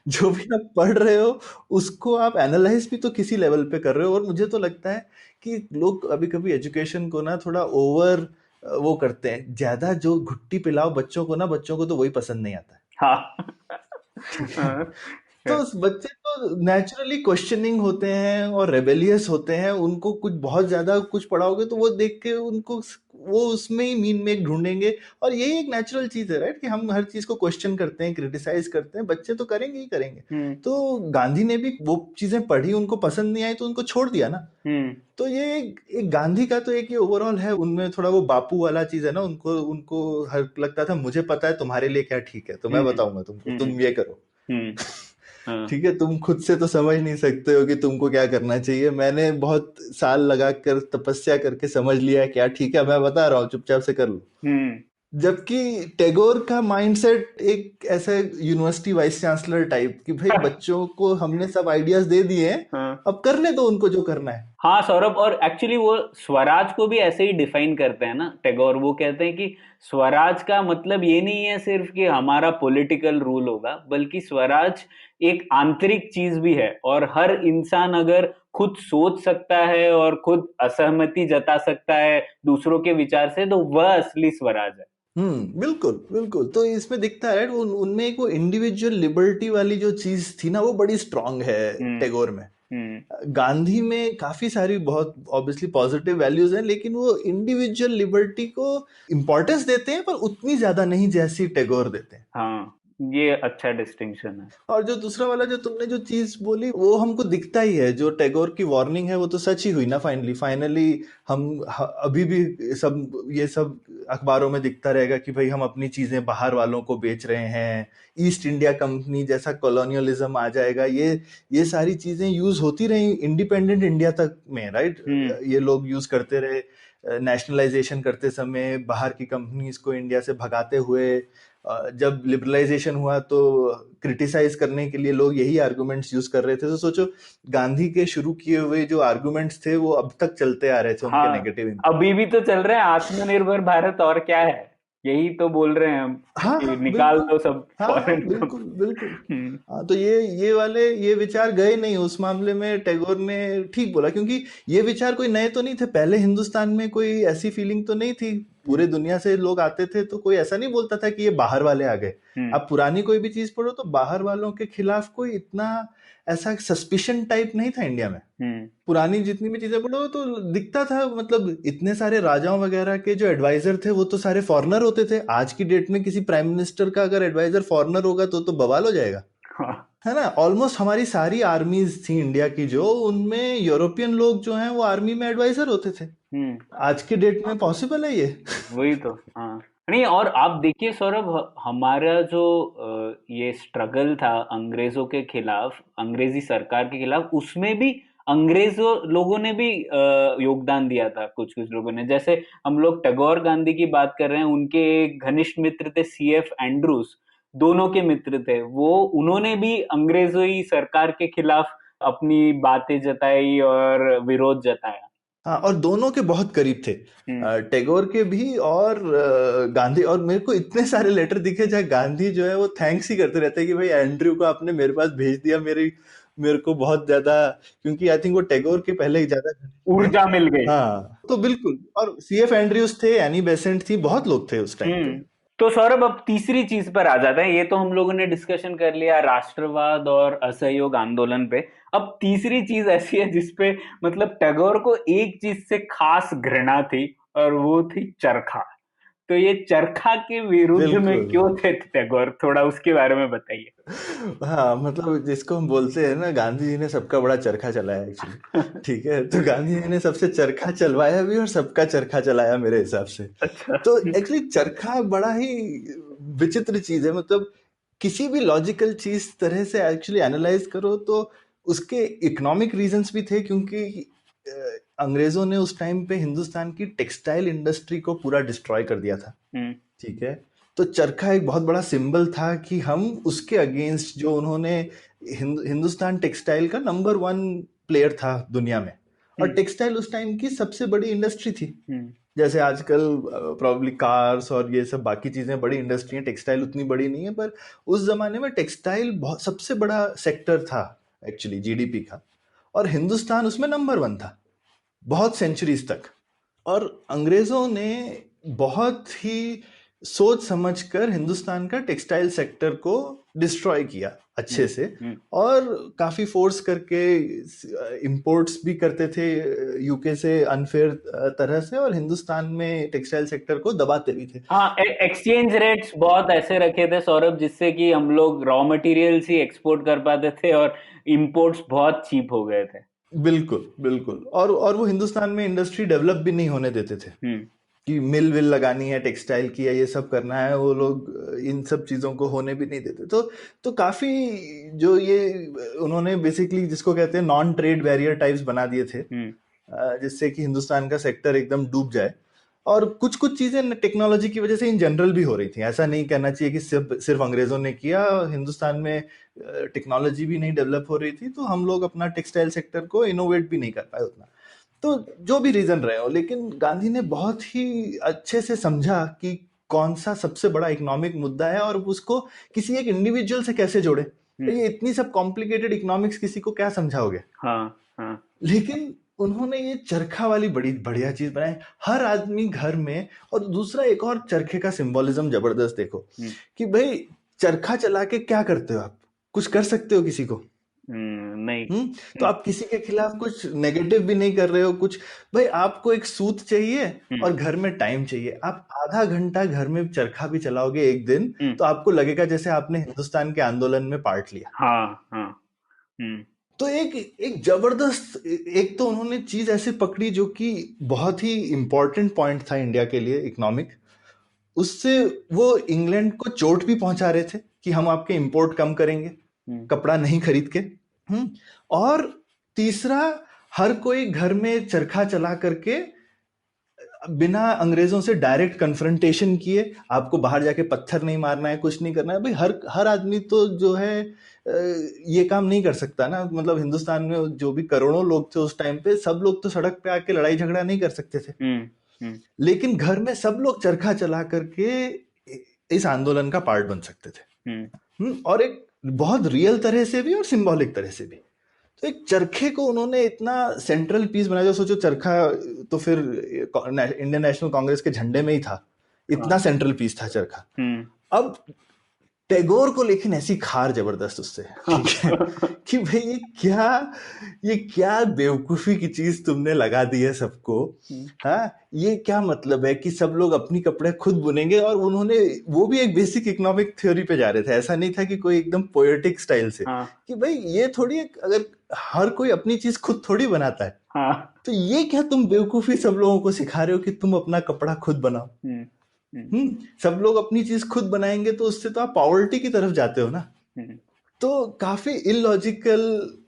जो भी आप पढ़ रहे हो उसको आप एनालाइज भी तो किसी लेवल पे कर रहे हो। और मुझे तो लगता है कि लोग कभी कभी एजुकेशन को ना थोड़ा ओवर वो करते हैं, ज्यादा जो घुट्टी पिलाओ बच्चों को ना, बच्चों को तो वही पसंद नहीं आता है। हाँ। तो उस बच्चे तो नेचुरली क्वेश्चनिंग होते हैं और रेबेलियस होते हैं, उनको कुछ बहुत ज्यादा कुछ पढ़ाओगे तो वो देख के उनको वो उसमें ही मीन मेक ढूंढेंगे। और यही एक नेचुरल चीज है, राइट, कि हम हर चीज को क्वेश्चन करते हैं, क्रिटिसाइज करते हैं, बच्चे तो करेंगे ही करेंगे। तो गांधी ने भी वो चीजें पढ़ी, उनको पसंद नहीं आई तो उनको छोड़ दिया ना। तो ये एक गांधी का तो एक ये ओवरऑल है, उनमें थोड़ा वो बापू वाला चीज है ना, उनको उनको हर लगता था मुझे पता है तुम्हारे लिए क्या ठीक है, तो मैं बताऊंगा तुमको, तुम ये करो। ठीक है, तुम खुद से तो समझ नहीं सकते हो कि तुमको क्या करना चाहिए, मैंने बहुत साल लगा कर तपस्या करके समझ लिया क्या ठीक है, मैं बता रहा हूँ, चुपचाप से कर लो। जबकि टैगोर का माइंडसेट एक ऐसा यूनिवर्सिटी वाइस चांसलर टाइप कि भाई बच्चों को हमने सब आइडियाज दे दिए हैं, अब करने दो उनको जो करना है। हाँ सौरभ, और एक्चुअली वो स्वराज को भी ऐसे ही डिफाइन करते हैं ना टैगोर। वो कहते हैं कि स्वराज का मतलब ये नहीं है सिर्फ कि हमारा पॉलिटिकल रूल होगा, बल्कि स्वराज एक आंतरिक चीज भी है, और हर इंसान अगर खुद सोच सकता है और खुद असहमति जता सकता है दूसरों के विचार से, तो वह असली स्वराज है। बिल्कुल बिल्कुल। तो इसमें दिखता है उनमें एक वो इंडिविजुअल लिबर्टी वाली जो चीज थी ना, वो बड़ी स्ट्रांग है टैगोर में। गांधी में काफी सारी बहुत ऑब्वियसली पॉजिटिव वैल्यूज हैं, लेकिन वो इंडिविजुअल लिबर्टी को इंपॉर्टेंस देते हैं, पर उतनी ज्यादा नहीं जैसी टैगोर देते हैं। हाँ, ये अच्छा डिस्टिंक्शन है। और जो दूसरा वाला जो तुमने जो चीज बोली वो हमको दिखता ही है, जो टैगोर की वार्निंग है वो तो सच ही हुई ना। फाइनली हम अभी भी सब ये सब अखबारों में दिखता रहेगा कि भाई हम अपनी चीजें बाहर वालों को बेच रहे हैं, ईस्ट इंडिया कंपनी जैसा कॉलोनियलिज्म आ जाएगा, ये सारी चीजें यूज होती रही इंडिपेंडेंट इंडिया तक में, राइट। हम्म। ये लोग यूज करते रहे नेशनलाइजेशन करते समय, बाहर की कंपनीज को इंडिया से भगाते हुए। जब लिबरलाइजेशन हुआ तो क्रिटिसाइज करने के लिए लोग यही आर्गुमेंट्स यूज कर रहे थे। तो सोचो, गांधी के शुरू किए हुए जो आर्गुमेंट्स थे वो अब तक चलते आ रहे थे, उनके हाँ, नेगेटिव। अभी भी तो चल रहे हैं, आत्मनिर्भर भारत और क्या है, यही तो बोल रहे हैं हम हाँ कि हाँ निकाल बिल्कुल। दो सब हाँ हाँ फॉरेन बिल्कुल बिल्कुल। हम्म। हाँ, तो ये विचार गए नहीं उस मामले में। टैगोर ने ठीक बोला, क्योंकि ये विचार कोई नए तो नहीं थे, पहले हिंदुस्तान में कोई ऐसी फीलिंग तो नहीं थी। पूरे दुनिया से लोग आते थे तो कोई ऐसा नहीं बोलता था कि ये बाहर वाले आ गए। हम्म। आप पुरानी कोई भी चीज पढ़ो तो बाहर वालों के खिलाफ कोई इतना ऐसा सस्पिशन टाइप नहीं था इंडिया में। हम्म। पुरानी जितनी भी चीजें पढ़ो तो दिखता था, मतलब इतने सारे राजाओं वगैरह के जो एडवाइजर थे वो तो सारे फॉरेनर होते थे। आज की डेट में किसी प्राइम मिनिस्टर का अगर एडवाइजर फॉरेनर होगा तो बवाल हो जाएगा, हाँ। है ना। ऑलमोस्ट हमारी सारी आर्मीज थी इंडिया की, जो उनमें यूरोपियन लोग जो हैं वो आर्मी में एडवाइजर होते थे। हम्म। आज की डेट में पॉसिबल है ये? वही तो। हाँ, नहीं, और आप देखिए सौरभ, हमारा जो ये स्ट्रगल था अंग्रेजों के खिलाफ, अंग्रेजी सरकार के खिलाफ, उसमें भी अंग्रेजों लोगों ने भी योगदान दिया था, कुछ कुछ लोगों ने। जैसे हम लोग टैगोर गांधी की बात कर रहे हैं, उनके एक घनिष्ठ मित्र थे सीएफ एंड्रूज, दोनों के मित्र थे वो। उन्होंने भी अंग्रेजों सरकार के खिलाफ अपनी बातें जताई और विरोध जताया। हाँ, और दोनों के बहुत करीब थे। हम्म। टैगोर के भी और गांधी। और मेरे को इतने सारे लेटर दिखे जहाँ गांधी जो है वो थैंक्स ही करते रहते हैं कि भाई एंड्रयू को आपने मेरे पास भेज दिया, मेरे को बहुत ज्यादा, क्योंकि आई थिंक वो टैगोर के पहले ही ज्यादा थे। ऊर्जा मिल गई। हाँ तो बिल्कुल। और सीएफ एंड्रयूज थे, एनी बेसेंट थी, बहुत लोग थे उस टाइम पे। हम्म। तो सौरभ, अब तीसरी चीज पर आ जाते हैं। ये तो हम लोगों ने डिस्कशन कर लिया राष्ट्रवाद और असहयोग आंदोलन पे। अब तीसरी चीज ऐसी है जिसपे मतलब टैगोर को एक चीज से खास घृणा थी, और वो थी चरखा। तो ये चरखा के विरुद्ध में बिल्कुल। क्यों थे टैगोर, थोड़ा उसके बारे में बताइए। हाँ, मतलब जिसको हम बोलते हैं ना, गांधी जी ने सबका बड़ा चरखा चलाया एक्चुअली। ठीक है, तो गांधी जी ने सबसे चरखा चलवाया भी और सबका चरखा चलाया मेरे हिसाब से। अच्छा। तो एक्चुअली चरखा बड़ा ही विचित्र चीज है। मतलब किसी भी लॉजिकल चीज तरह से एक्चुअली एनालाइज करो तो उसके इकोनॉमिक रीजंस भी थे, क्योंकि अंग्रेजों ने उस टाइम पे हिंदुस्तान की टेक्सटाइल इंडस्ट्री को पूरा डिस्ट्रॉय कर दिया था। हम्म। ठीक है, तो चरखा एक बहुत बड़ा सिंबल था कि हम उसके अगेंस्ट, जो उन्होंने हिंदुस्तान टेक्सटाइल का नंबर 1 प्लेयर था दुनिया में, और हम्म। टेक्सटाइल उस टाइम की सबसे बड़ी इंडस्ट्री थी। हम्म। जैसे आजकल प्रॉब्ली कार्स और ये सब बाकी चीजें बड़ी इंडस्ट्री हैं, टेक्सटाइल उतनी बड़ी नहीं है, पर उस जमाने में टेक्सटाइल बहुत सबसे बड़ा सेक्टर था एक्चुअली जीडीपी का। और हिंदुस्तान उसमें नंबर 1 था बहुत सेंचुरीज तक। और अंग्रेजों ने बहुत ही सोच समझकर हिंदुस्तान का टेक्सटाइल सेक्टर को डिस्ट्रॉय किया अच्छे हम्म। से। हम्म। और काफी फोर्स करके इंपोर्ट्स भी करते थे यूके से अनफेयर तरह से, और हिंदुस्तान में टेक्सटाइल सेक्टर को दबाते भी थे। हाँ, एक्सचेंज रेट्स बहुत ऐसे रखे थे सौरभ, जिससे कि हम लोग रॉ मटेरियल्स ही एक्सपोर्ट कर पाते थे और इंपोर्ट्स बहुत चीप हो गए थे। बिल्कुल बिल्कुल। और वो हिंदुस्तान में इंडस्ट्री डेवलप भी नहीं होने देते थे हम्म। कि मिल विल लगानी है टेक्सटाइल की या ये सब करना है। वो लोग इन सब चीजों को होने भी नहीं देते। तो काफी जो ये उन्होंने बेसिकली जिसको कहते हैं नॉन ट्रेड बैरियर टाइप्स बना दिए थे, हम्म। जिससे कि हिंदुस्तान का सेक्टर एकदम डूब जाए। और कुछ कुछ चीजें टेक्नोलॉजी की वजह से इन जनरल भी हो रही थी। ऐसा नहीं कहना चाहिए कि सिर्फ सिर्फ अंग्रेजों ने किया। हिंदुस्तान में टेक्नोलॉजी भी नहीं डेवलप हो रही थी, तो हम लोग अपना टेक्सटाइल सेक्टर को इनोवेट भी नहीं कर पाए उतना। तो जो भी रीजन रहे हो, लेकिन गांधी ने बहुत ही अच्छे से समझा कि कौन सा सबसे बड़ा इकोनॉमिक मुद्दा है और उसको किसी एक इंडिविजुअल से कैसे जोड़े। हम्म। ये इतनी सब कॉम्प्लिकेटेड इकोनॉमिक्स किसी को क्या समझाओगे। हाँ। हाँ। लेकिन उन्होंने ये चरखा वाली बड़ी बढ़िया चीज बनाई, हर आदमी घर में। और दूसरा एक और चरखे का सिंबोलिज्म जबरदस्त देखो, हम्म। कि भाई चरखा चला के क्या करते हो आप? कुछ कर सकते हो किसी को? नहीं। तो आप किसी के खिलाफ कुछ नेगेटिव भी नहीं कर रहे हो कुछ। भाई आपको एक सूत चाहिए हम्म। और घर में टाइम चाहिए, आप आधा घंटा घर में चरखा भी चलाओगे एक दिन, हम्म। तो आपको लगेगा जैसे आपने हिंदुस्तान के आंदोलन में पार्ट लिया। हाँ। हाँ। हम्म। तो एक एक जबरदस्त, एक तो उन्होंने चीज ऐसे पकड़ी जो कि बहुत ही इंपॉर्टेंट पॉइंट था इंडिया के लिए, इकोनॉमिक। उससे वो इंग्लैंड को चोट भी पहुंचा रहे थे कि हम आपके इंपोर्ट कम करेंगे कपड़ा नहीं खरीद के। और तीसरा, हर कोई घर में चरखा चला करके बिना अंग्रेजों से डायरेक्ट कन्फ्रंटेशन किए, आपको बाहर जाके पत्थर नहीं मारना है, कुछ नहीं करना है भाई। हर हर आदमी तो जो है ये काम नहीं कर सकता ना। मतलब हिंदुस्तान में जो भी करोड़ों लोग थे उस टाइम पे, सब लोग तो सड़क पे आके लड़ाई झगड़ा नहीं कर सकते थे। लेकिन घर में सब लोग चरखा चला करके इस आंदोलन का पार्ट बन सकते थे। और एक बहुत रियल तरह से भी और सिंबॉलिक तरह से भी। तो एक चरखे को उन्होंने इतना सेंट्रल पीस बनाया। जो सोचो, चरखा तो फिर इंडियन नेशनल कांग्रेस के झंडे में ही था, इतना सेंट्रल पीस था चरखा। अब टैगोर को लेकिन ऐसी खार जबरदस्त उससे, ठीक है, कि भाई ये क्या बेवकूफी की चीज तुमने लगा दी है सबको। हाँ, ये क्या मतलब है कि सब लोग अपनी कपड़े खुद बुनेंगे। और उन्होंने वो भी एक बेसिक इकोनॉमिक थ्योरी पे जा रहे थे, ऐसा नहीं था कि कोई एकदम पोएटिक स्टाइल से, कि भाई ये थोड़ी, अगर हर कोई अपनी चीज खुद थोड़ी बनाता है, तो ये क्या तुम बेवकूफी सब लोगों को सिखा रहे हो कि तुम अपना कपड़ा खुद बनाओ। सब लोग अपनी चीज खुद बनाएंगे तो उससे तो आप पॉवर्टी की तरफ जाते हो ना। तो काफी इलॉजिकल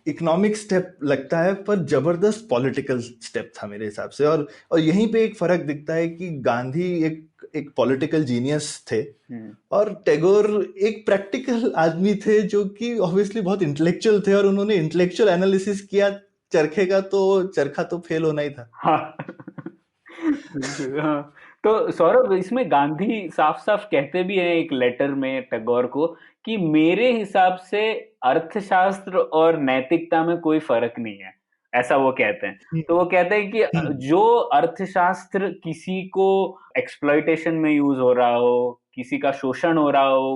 इकोनॉमिक स्टेप लगता है, पर जबरदस्त पॉलिटिकल स्टेप था मेरे हिसाब से। और यहीं पे एक फर्क दिखता है कि गांधी एक पॉलिटिकल जीनियस थे और टैगोर एक प्रैक्टिकल आदमी थे, जो कि ऑब्वियसली बहुत इंटेलेक्चुअल थे। और उन्होंने इंटेलेक्चुअल एनालिसिस किया चरखे का, तो चरखा तो फेल होना ही था। हाँ। तो सौरभ, इसमें गांधी साफ साफ कहते भी हैं एक लेटर में टैगोर को कि मेरे हिसाब से अर्थशास्त्र और नैतिकता में कोई फर्क नहीं है, ऐसा वो कहते हैं। तो वो कहते हैं कि जो अर्थशास्त्र किसी को एक्सप्लॉइटेशन में यूज हो रहा हो, किसी का शोषण हो रहा हो,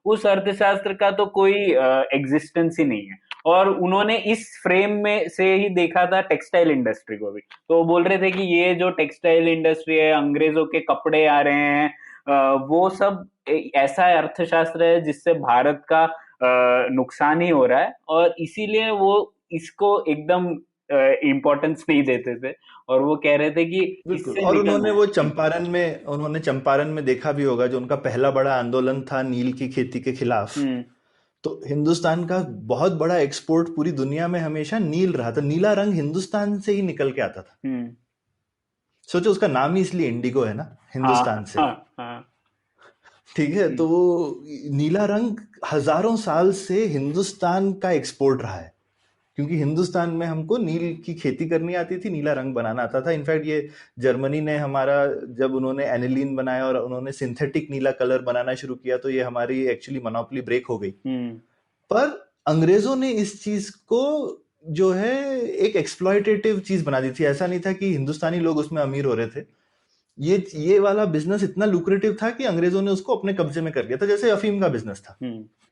उस अर्थशास्त्र का तो कोई एग्जिस्टेंस ही नहीं है। और उन्होंने इस फ्रेम में से ही देखा था टेक्सटाइल इंडस्ट्री को भी। तो वो बोल रहे थे कि ये जो टेक्सटाइल इंडस्ट्री है, अंग्रेजों के कपड़े आ रहे हैं, वो सब ऐसा अर्थशास्त्र है जिससे भारत का नुकसान ही हो रहा है, और इसीलिए वो इसको एकदम इम्पोर्टेंस नहीं देते थे। और वो कह रहे थे कि बिल्कुल। इससे और निकलना उन्होंने चंपारण में देखा भी होगा, जो उनका पहला बड़ा आंदोलन था नील की खेती के खिलाफ। तो हिंदुस्तान का बहुत बड़ा एक्सपोर्ट पूरी दुनिया में हमेशा नील रहा था। नीला रंग हिंदुस्तान से ही निकल के आता था। सोचो, उसका नाम ही इसलिए इंडिगो है ना, हिंदुस्तान से। ठीक है, तो वो नीला रंग हजारों साल से हिंदुस्तान का एक्सपोर्ट रहा है, क्योंकि हिंदुस्तान में हमको नील की खेती करनी आती थी, नीला रंग बनाना आता था। इनफैक्ट ये जर्मनी ने हमारा, जब उन्होंने एनिलीन बनाया और उन्होंने सिंथेटिक नीला कलर बनाना शुरू किया, तो ये हमारी एक्चुअली मोनोपोली ब्रेक हो गई। पर अंग्रेजों ने इस चीज को जो है एक एक्सप्लॉयटेटिव चीज बना दी थी। ऐसा नहीं था कि हिंदुस्तानी लोग उसमें अमीर हो रहे थे। ये वाला बिजनेस इतना लुक्रेटिव था कि अंग्रेजों ने उसको अपने कब्जे में कर लिया था। जैसे अफीम का बिजनेस था।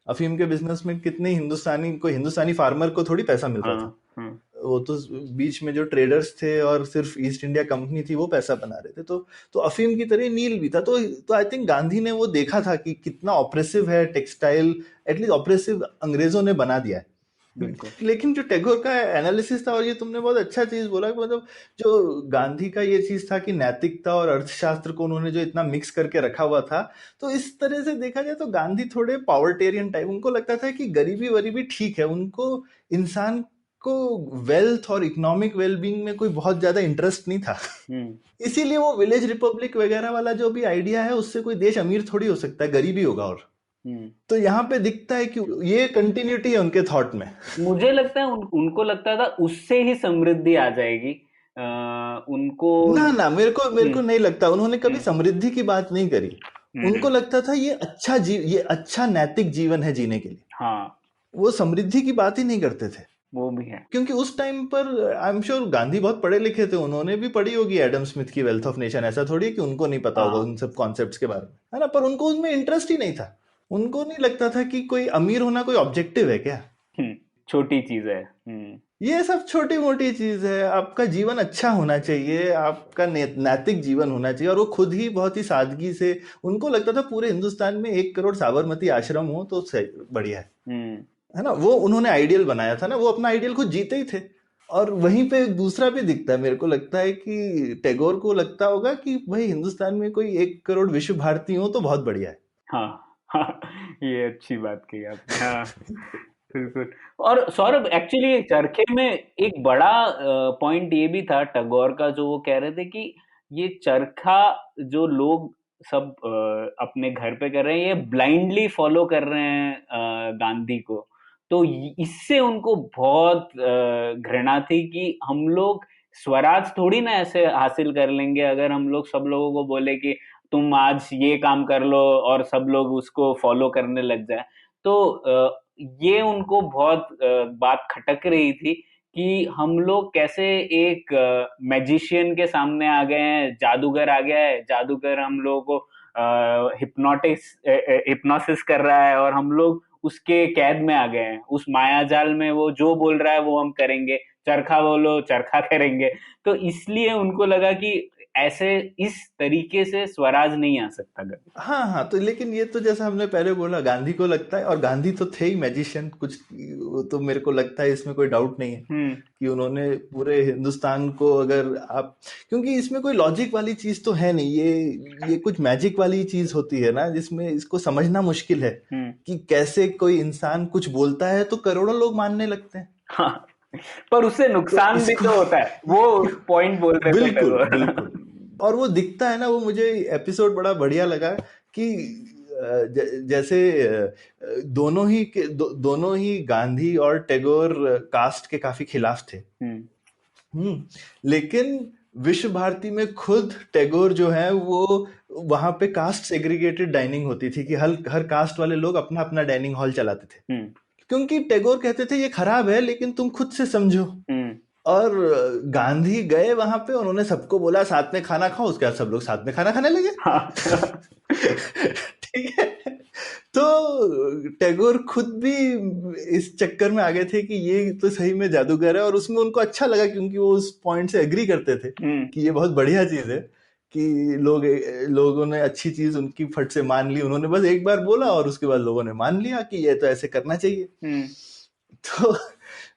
अफीम के बिजनेस में कितने हिंदुस्तानी फार्मर को थोड़ी पैसा मिल रहा था। वो तो बीच में जो ट्रेडर्स थे और सिर्फ ईस्ट इंडिया कंपनी थी, वो पैसा बना रहे थे। तो अफीम की तरह नील भी था। तो आई थिंक गांधी ने वो देखा था कि कितना ऑप्रेसिव है टेक्सटाइल, एटलीस्ट ऑप्रेसिव अंग्रेजों ने बना दिया है। लेकिन जो टैगोर का एनालिसिस था, और ये तुमने बहुत अच्छा चीज बोला, मतलब जो गांधी का ये चीज था कि नैतिकता और अर्थशास्त्र को उन्होंने जो इतना मिक्स करके रखा हुआ था, तो इस तरह से देखा जाए तो गांधी थोड़े पावर्टेरियन टाइप, उनको लगता था कि गरीबी वरीबी ठीक है, उनको इंसान को वेल्थ और इकोनॉमिक वेलबींग में कोई बहुत ज्यादा इंटरेस्ट नहीं था। इसीलिए वो विलेज रिपब्लिक वगैरह वाला जो भी आइडिया है, उससे कोई देश अमीर थोड़ी हो सकता है, गरीबी होगा। और तो यहाँ पे दिखता है कि ये कंटिन्यूटी है उनके थॉट में। मुझे लगता है उनको लगता था उससे ही समृद्धि आ जाएगी उनको। ना, मेरे को नहीं लगता। उन्होंने कभी समृद्धि की बात नहीं करी। उनको लगता था ये अच्छा नैतिक जीवन है जीने के लिए। हाँ, वो समृद्धि की बात ही नहीं करते थे। वो भी है, क्योंकि उस टाइम पर आई एम श्योर गांधी बहुत पढ़े लिखे थे, उन्होंने भी पढ़ी होगी एडम स्मिथ की वेल्थ ऑफ नेशन। ऐसा थोड़ी है कि उनको नहीं पता होगा उन सब कॉन्सेप्ट्स के बारे में, है ना। पर उनको उसमें इंटरेस्ट ही नहीं था। उनको नहीं लगता था कि कोई अमीर होना कोई ऑब्जेक्टिव है क्या। छोटी चीज है। ये सब छोटी मोटी चीज है। आपका जीवन अच्छा होना चाहिए, आपका नैतिक जीवन होना चाहिए। और वो खुद ही बहुत ही सादगी से, उनको लगता था पूरे हिंदुस्तान में 1 करोड़ साबरमती आश्रम हो तो बढ़िया है ना। वो उन्होंने आइडियल बनाया था ना, वो अपना आइडियल खुद जीते ही थे। और वहीं पे दूसरा भी दिखता है, मेरे को लगता है कि टैगोर को लगता होगा कि भाई हिंदुस्तान में कोई 1 करोड़ विश्व भारती हो तो बहुत बढ़िया है। हाँ हाँ, ये अच्छी बात कही आपने। हाँ, बिल्कुल। और सौरभ, एक्चुअली चरखे में एक बड़ा पॉइंट ये भी था टैगोर का, जो वो कह रहे थे कि ये चरखा जो लोग सब अपने घर पे कर रहे हैं, ये ब्लाइंडली फॉलो कर रहे हैं गांधी को। तो इससे उनको बहुत घृणा थी कि हम लोग स्वराज थोड़ी ना ऐसे हासिल कर लेंगे अगर हम लोग सब लोगों को बोले कि तुम आज ये काम कर लो और सब लोग उसको फॉलो करने लग जाए। तो ये उनको बहुत बात खटक रही थी कि हम लोग कैसे एक मैजिशियन के सामने आ गए हैं, जादूगर आ गया है, जादूगर हम लोगों को हिप्नोसिस कर रहा है और हम लोग उसके कैद में आ गए हैं, उस माया जाल में। वो जो बोल रहा है वो हम करेंगे, चरखा बोलो चरखा करेंगे। तो इसलिए उनको लगा कि ऐसे इस तरीके से स्वराज नहीं आ सकता कभी। हाँ हाँ, तो लेकिन ये तो जैसा हमने पहले बोला, गांधी को लगता है, और गांधी तो थे ही मैजिशियन कुछ, वो तो मेरे को लगता है इसमें कोई डाउट नहीं है हम्म। कि उन्होंने पूरे हिंदुस्तान को, अगर आप, क्योंकि इसमें कोई लॉजिक वाली चीज तो है नहीं, ये कुछ मैजिक वाली चीज होती है ना, जिसमें इसको समझना मुश्किल है हम्म। कि कैसे कोई इंसान कुछ बोलता है तो करोड़ों लोग मानने लगते हैं। हाँ, पर उससे तो नुकसान भी इसको तो होता है, वो पॉइंट बोल रहे थे बिल्कुल टैगोर। बिल्कुल, और वो दिखता है ना, वो मुझे एपिसोड बड़ा बढ़िया लगा कि जैसे दोनों ही गांधी और टैगोर कास्ट के काफी खिलाफ थे। हम्म। लेकिन विश्व भारती में खुद टैगोर जो है वो, वहां पे कास्ट सेग्रीगेटेड डाइनिंग होती थी कि हर हर कास्ट वाले लोग अपना अपना डाइनिंग हॉल चलाते थे, हम्म। क्योंकि टैगोर कहते थे ये खराब है लेकिन तुम खुद से समझो। हम्म। और गांधी गए वहां पे, उन्होंने सबको बोला साथ में खाना खाओ, उसके बाद सब लोग साथ में खाना खाने लगे। हाँ। ठीक है। तो टैगोर खुद भी इस चक्कर में आ गए थे कि ये तो सही में जादूगर है, और उसमें उनको अच्छा लगा क्योंकि वो उस पॉइंट से एग्री करते थे हम्म। कि ये बहुत बढ़िया चीज है कि लोगों ने अच्छी चीज उनकी फट से मान ली, उन्होंने बस एक बार बोला और उसके बाद लोगों ने मान लिया कि ये तो ऐसे करना चाहिए। हम्म। तो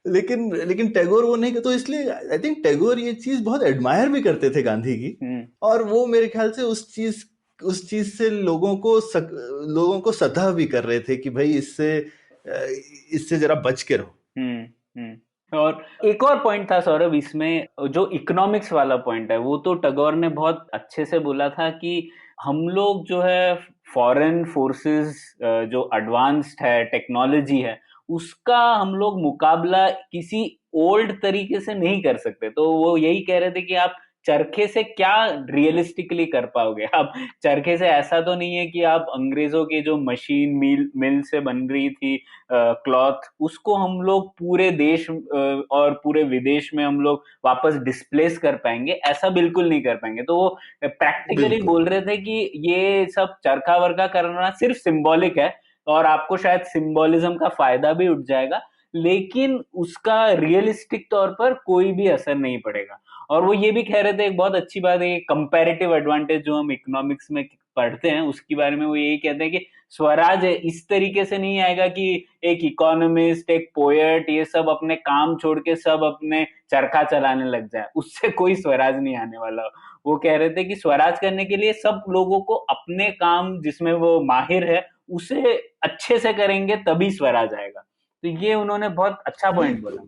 लेकिन लेकिन टैगोर वो नहीं, तो इसलिए आई थिंक टैगोर ये चीज बहुत एडमायर भी करते थे गांधी की, हम्म। और वो मेरे ख्याल से उस चीज से लोगों को सतह भी कर रहे थे कि भाई इससे जरा बच के रहो। हम्म। और एक और पॉइंट था सौरभ इसमें, जो इकोनॉमिक्स वाला पॉइंट है, वो तो टैगोर ने बहुत अच्छे से बोला था कि हम लोग जो है फॉरेन फोर्सेस, जो एडवांस्ड है टेक्नोलॉजी है, उसका हम लोग मुकाबला किसी ओल्ड तरीके से नहीं कर सकते। तो वो यही कह रहे थे कि आप चरखे से क्या रियलिस्टिकली कर पाओगे। आप चरखे से ऐसा तो नहीं है कि आप अंग्रेजों के जो मशीन मिल से बन रही थी क्लॉथ, उसको हम लोग पूरे देश और पूरे विदेश में हम लोग वापस डिस्प्लेस कर पाएंगे, ऐसा बिल्कुल नहीं कर पाएंगे। तो वो प्रैक्टिकली बिल्कुल बोल रहे थे कि ये सब चरखा वर्खा करना सिर्फ सिंबॉलिक है, और आपको शायद सिंबॉलिज्म का फायदा भी उठ जाएगा, लेकिन उसका रियलिस्टिक तौर पर कोई भी असर नहीं पड़ेगा। और वो ये भी कह रहे थे, एक बहुत अच्छी बात है, कंपैरेटिव एडवांटेज जो हम इकोनॉमिक्स में पढ़ते हैं उसके बारे में वो यही कहते हैं कि स्वराज है इस तरीके से नहीं आएगा कि एक इकोनॉमिस्ट, एक पोएट, ये सब अपने काम छोड़ के सब अपने चरखा चलाने लग जाए, उससे कोई स्वराज नहीं आने वाला। वो कह रहे थे कि स्वराज करने के लिए सब लोगों को अपने काम जिसमें वो माहिर है उसे अच्छे से करेंगे, तभी स्वराज आएगा। तो ये उन्होंने बहुत अच्छा पॉइंट बोला।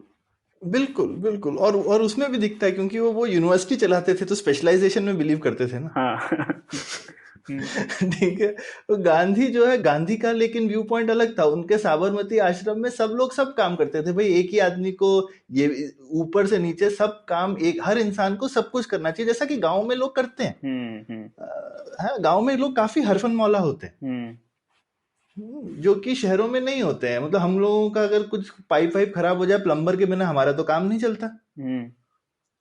बिल्कुल बिल्कुल बिल्कुल, और उसमें भी दिखता है क्योंकि वो यूनिवर्सिटी चलाते थे तो स्पेशलाइजेशन में बिलीव करते थे ना। हाँ। हम्म। ठीक है। तो गांधी जो है, गांधी का लेकिन व्यू पॉइंट अलग था, उनके साबरमती आश्रम में सब लोग सब काम करते थे भाई, एक ही आदमी को ये ऊपर से नीचे सब काम, एक हर इंसान को सब कुछ करना चाहिए, जैसा कि गांव में लोग करते हैं। हम्म। हम्म। हाँ, गांव में लोग काफी हरफन मौला होते हैं, हम्म। जो कि शहरों में नहीं होते हैं। मतलब हम लोगों का अगर कुछ पाइप वाइप खराब हो जाए, प्लम्बर के बिना हमारा तो काम नहीं चलता। हम्म।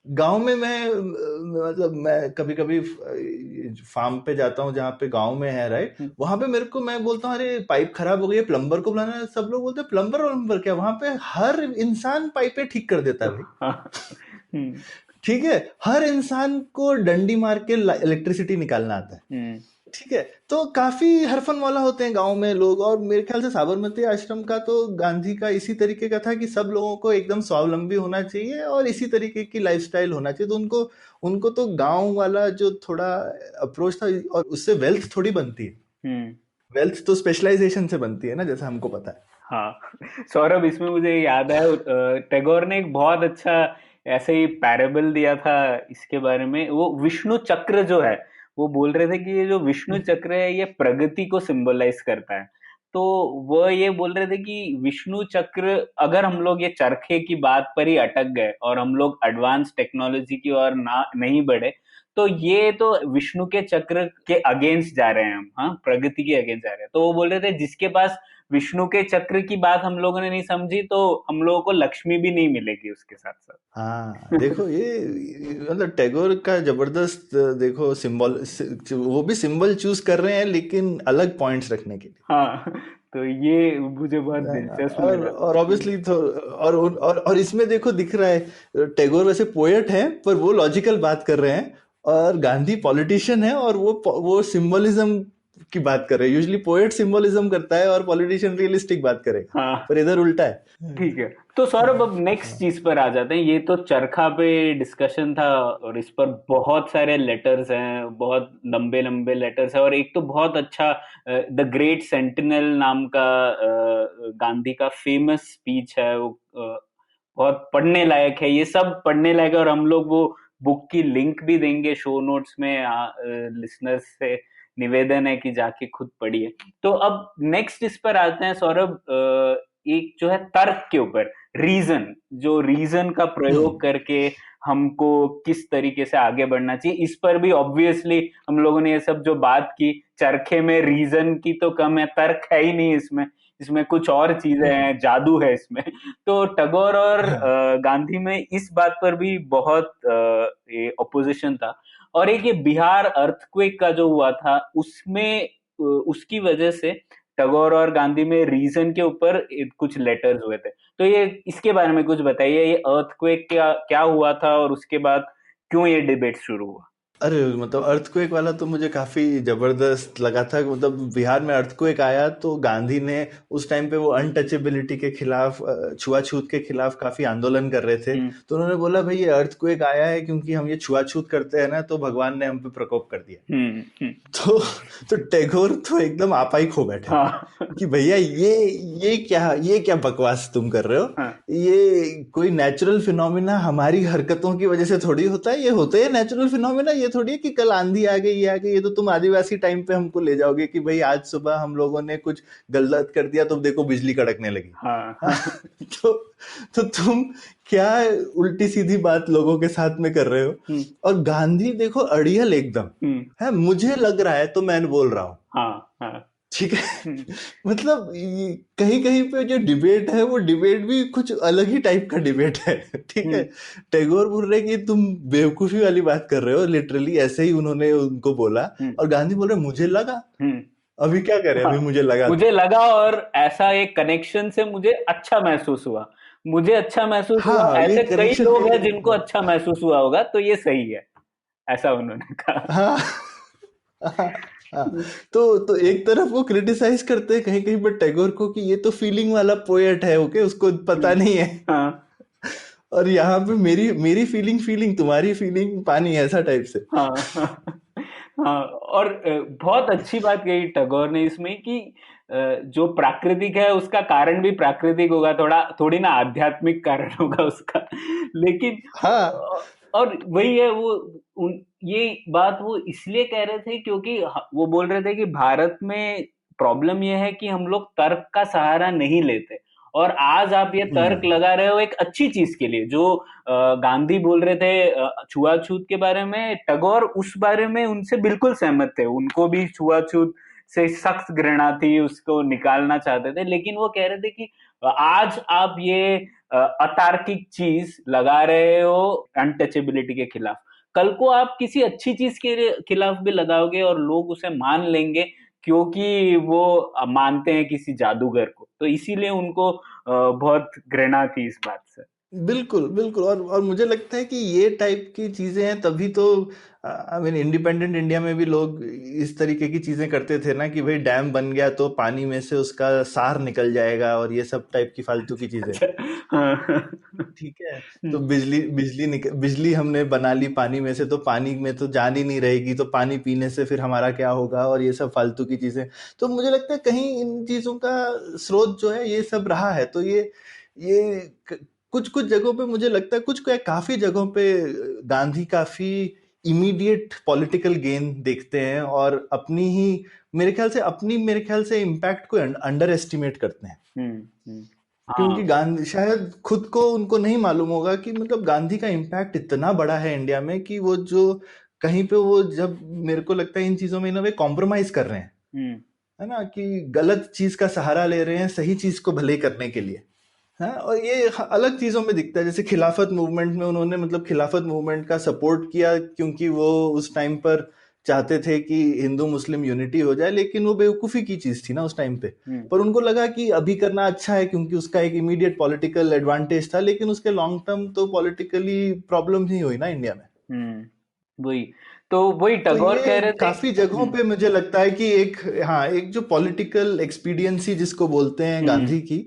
गांव में मतलब मैं कभी कभी फार्म पे जाता हूँ जहाँ पे गांव में है, राइट, हम्म। वहां पे मेरे को, मैं बोलता हूँ अरे पाइप खराब हो गई है, प्लम्बर को बुलाना है, सब लोग बोलते हैं प्लम्बर वम्बर क्या, वहां पे हर इंसान पाइपें ठीक कर देता है भाई। हाँ। हम्म। ठीक है, हर इंसान को डंडी मार के इलेक्ट्रिसिटी निकालना आता है। हम्म। ठीक है, तो काफी हरफन मौला होते हैं गांव में लोग। और मेरे ख्याल से साबरमती आश्रम का तो गांधी का इसी तरीके का था कि सब लोगों को एकदम स्वावलंबी होना चाहिए और इसी तरीके की लाइफस्टाइल होना चाहिए। तो उनको उनको तो गांव वाला जो थोड़ा अप्रोच था, और उससे वेल्थ थोड़ी बनती है। हम्म। वेल्थ तो स्पेशलाइजेशन से बनती है ना, जैसा हमको पता है। हाँ। सौरभ, इसमें मुझे याद है टैगोर ने एक बहुत अच्छा ऐसे ही पैराबल दिया था इसके बारे में। वो विष्णु चक्र जो है, वो बोल रहे थे कि ये जो विष्णु चक्र है ये प्रगति को सिंबलाइज करता है। तो वो ये बोल रहे थे कि विष्णु चक्र, अगर हम लोग ये चरखे की बात पर ही अटक गए और हम लोग एडवांस टेक्नोलॉजी की ओर ना नहीं बढ़े, तो ये तो विष्णु के चक्र के अगेंस्ट जा रहे हैं हम, हाँ, प्रगति के अगेंस्ट जा रहे हैं। तो वो बोल रहे थे जिसके पास विष्णु के चक्र की बात हम लोगों ने नहीं समझी, तो हम लोगों को लक्ष्मी भी नहीं मिलेगी उसके साथ हाँ साथ। देखो, ये मतलब टैगोर का जबरदस्त, देखो सिंबल, वो भी सिंबल चूज कर रहे हैं लेकिन अलग पॉइंट्स रखने के लिए। हाँ, तो ये मुझे बहुत है ना? दिलचस्प लगा। और ऑब्वियसली तो, और इसमें देखो दिख रहा है, टैगोर वैसे पोएट है पर वो लॉजिकल बात कर रहे हैं, और गांधी पॉलिटिशियन है और वो सिंबलिज्म की बात कर रहे हैं। यूजुअली पोएट सिंबलिज्म करता है और पॉलिटिशियन रियलिस्टिक बात करेगा, हाँ, पर इधर उल्टा है। ठीक है। तो सौरभ, अब नेक्स्ट हाँ। चीज पर आ जाते हैं। ये तो चरखा पे डिस्कशन था, और इस पर बहुत सारे लेटर्स हैं, बहुत लंबे लंबे लेटर्स हैं। और एक तो बहुत अच्छा द ग्रेट सेंटिनल नाम का गांधी का फेमस स्पीच है, वो बहुत पढ़ने लायक है। ये सब पढ़ने लायक है, और हम लोग वो बुक की लिंक भी देंगे शो नोट्स में। लिसनर्स से निवेदन है कि जाके खुद पढ़िए। तो अब नेक्स्ट इस पर आते हैं सौरभ, एक जो है तर्क के ऊपर, रीजन, जो रीजन का प्रयोग हम्म। करके हमको किस तरीके से आगे बढ़ना चाहिए, इस पर भी ऑब्वियसली हम लोगों ने ये सब जो बात की, चरखे में रीजन की तो कम है, तर्क है ही नहीं इसमें। इसमें कुछ और चीजें हम्म। हैं, जादू है इसमें। तो टैगोर और हाँ। गांधी में इस बात पर भी बहुत ये ऑपोजिशन था। और एक ये बिहार अर्थक्वेक का जो हुआ था, उसमें उसकी वजह से टैगोर और गांधी में रीजन के ऊपर कुछ लेटर्स हुए थे। तो ये इसके बारे में कुछ बताइए, ये अर्थक्वेक क्या क्या हुआ था, और उसके बाद क्यों ये डिबेट शुरू हुआ। अरे मतलब अर्थक्वेक वाला तो मुझे काफी जबरदस्त लगा था। मतलब बिहार में अर्थक्वेक आया तो गांधी ने उस टाइम पे वो अनटचेबिलिटी के खिलाफ, छुआछूत के खिलाफ काफी आंदोलन कर रहे थे। हम्म। तो उन्होंने बोला भाई ये अर्थक्वेक आया है क्योंकि हम ये छुआछूत करते हैं ना, तो भगवान ने हम पे प्रकोप कर दिया। हम्म। तो टैगोर तो एकदम आपा ही खो बैठे हाँ। कि भैया ये क्या बकवास तुम कर रहे हो। हाँ। ये कोई नेचुरल फिनोमिना हमारी हरकतों की वजह से थोड़ी होता है। ये होते हैं नेचुरल फिनोमिना, ये थोड़ी है कि कल आंधी आ गई, ये आ गई। ये तो तुम आदिवासी टाइम पे हमको ले जाओगे कि भाई आज सुबह हम लोगों ने कुछ गलत कर दिया तो देखो बिजली कड़कने लगी। हाँ। हाँ, हाँ। तो तो तुम क्या उल्टी सीधी बात लोगों के साथ में कर रहे हो। हम्म। और गांधी देखो अड़ियल एकदम हम्म। है, मुझे लग रहा है तो मैं बोल रहा हूँ। हाँ। हाँ। ठीक है। हम्म। मतलब कहीं कहीं पे जो डिबेट है वो डिबेट भी कुछ अलग ही टाइप का डिबेट है। ठीक है। हम्म। टैगोर बोल रहे कि तुम बेवकूफी वाली बात कर रहे हो, लिटरली ऐसे ही उन्होंने उनको बोला। हम्म। और गांधी बोल रहे मुझे लगा। हम्म। अभी क्या करें, हाँ, अभी मुझे लगा तो। मुझे लगा, और ऐसा एक कनेक्शन से मुझे अच्छा महसूस हुआ। मुझे अच्छा महसूस हुआ, हाँ ये ऐसे कई कनेक्शन लोग हैं जिनको कहीं। अच्छा महसूस हुआ होगा, तो ये सही है, ऐसा उन्होंने कहा। हाँ। हाँ। हाँ। तो एक तरफ वो क्रिटिसाइज करते हैं कहीं कहीं पर टैगोर को कि ये तो फीलिंग वाला पोएट है, ओके, उसको पता नहीं है। हाँ। और यहाँ पे मेरी मेरी फीलिंग फीलिंग, तुम्हारी फीलिंग पानी, ऐसा टाइप से। हाँ। हाँ। हाँ, और बहुत अच्छी बात कही टैगोर ने इसमें कि जो प्राकृतिक है उसका कारण भी प्राकृतिक होगा, थोड़ा थोड़ी ना आध्यात्मिक कारण होगा उसका। लेकिन हाँ। और वही है वो, ये बात वो इसलिए कह रहे थे क्योंकि वो बोल रहे थे कि भारत में प्रॉब्लम ये है कि हम लोग तर्क का सहारा नहीं लेते। और आज आप ये तर्क हम्म। लगा रहे हो एक अच्छी चीज के लिए, जो गांधी बोल रहे थे छुआछूत के बारे में, टैगोर उस बारे में उनसे बिल्कुल सहमत थे। उनको भी छुआछूत से सख्त घृणा थी, उसको निकालना चाहते थे। लेकिन वो कह रहे थे कि आज आप ये अतार्किक चीज लगा रहे हो अनटचेबिलिटी के खिलाफ, कल को आप किसी अच्छी चीज के खिलाफ भी लगाओगे और लोग उसे मान लेंगे, क्योंकि वो मानते हैं किसी जादूगर को। तो इसीलिए उनको बहुत घृणा थी इस बात से। बिल्कुल, बिल्कुल। और मुझे लगता है कि ये टाइप की चीज़ें हैं तभी तो आई मीन इंडिपेंडेंट इंडिया में भी लोग इस तरीके की चीज़ें करते थे ना कि भाई डैम बन गया तो पानी में से उसका सार निकल जाएगा और ये सब टाइप की फालतू की चीज़ें। अच्छा। हाँ। ठीक है। तो हम्म। बिजली हमने बना ली पानी में से, तो पानी में तो जान ही नहीं रहेगी, तो पानी पीने से फिर हमारा क्या होगा, और ये सब फालतू की चीजें। तो मुझे लगता है कहीं इन चीजों का स्रोत जो है ये सब रहा है। तो ये कुछ कुछ जगहों पे मुझे लगता है, कुछ क्या काफी जगहों पे गांधी काफी इमीडिएट पॉलिटिकल गेन देखते हैं और मेरे ख्याल से इम्पैक्ट को अंडर एस्टिमेट करते हैं। हम्म। क्योंकि हाँ। गांधी शायद खुद को उनको नहीं मालूम होगा कि मतलब गांधी का इम्पैक्ट इतना बड़ा है इंडिया में कि वो जो कहीं पे वो जब मेरे को लगता है इन चीजों में ना वे कॉम्प्रोमाइज कर रहे हैं, हम्म। है ना, कि गलत चीज का सहारा ले रहे हैं सही चीज को भले करने के लिए। हाँ, और ये अलग चीजों में दिखता है, जैसे खिलाफत मूवमेंट में उन्होंने मतलब खिलाफत मूवमेंट का सपोर्ट किया क्योंकि वो उस टाइम पर चाहते थे कि हिंदू मुस्लिम यूनिटी हो जाए, लेकिन वो बेवकूफी की चीज थी ना उस टाइम पे। हम्म। पर उनको लगा कि अभी करना अच्छा है क्योंकि उसका एक इमीडिएट पॉलिटिकल एडवांटेज था, लेकिन उसके लॉन्ग टर्म तो पॉलिटिकली प्रॉब्लम ही हुई ना इंडिया में। वही। तो वही तो टगोर कह ये रहे थे। काफी जगहों पे मुझे लगता है कि एक, हाँ, एक जो पॉलिटिकल एक्सपीडियंसी जिसको बोलते हैं हम्म। गांधी की,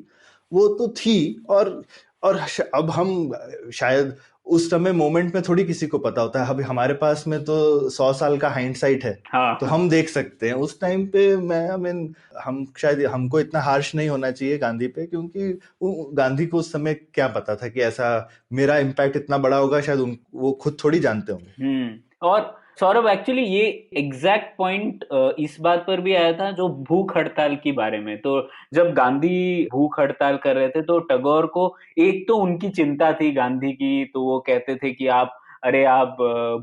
वो तो थी। अब हम शायद उस समय मोमेंट में थोड़ी किसी को पता होता है, अभी हमारे पास में तो 100 साल का हाइंडसाइट है, तो हाँ। हम देख सकते हैं उस टाइम पे। मैं आई मीन हम शायद हमको इतना हार्श नहीं होना चाहिए गांधी पे, क्योंकि गांधी को उस समय क्या पता था कि ऐसा मेरा इम्पैक्ट इतना बड़ा होगा, शायद वो खुद थोड़ी जानते होंगे। और सौरभ, एक्चुअली ये एग्जैक्ट पॉइंट इस बात पर भी आया था जो भूख हड़ताल के बारे में। तो जब गांधी भूख हड़ताल कर रहे थे तो टैगोर को एक तो उनकी चिंता थी गांधी की, तो वो कहते थे कि आप, अरे आप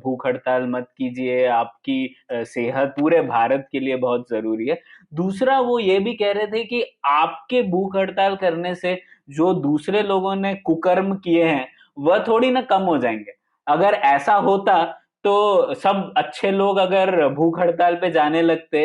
भूख हड़ताल मत कीजिए, आपकी सेहत पूरे भारत के लिए बहुत जरूरी है। दूसरा वो ये भी कह रहे थे कि आपके भूख हड़ताल करने से जो दूसरे लोगों ने कुकर्म किए हैं वह थोड़ी ना कम हो जाएंगे। अगर ऐसा होता तो सब अच्छे लोग अगर भूख हड़ताल पे जाने लगते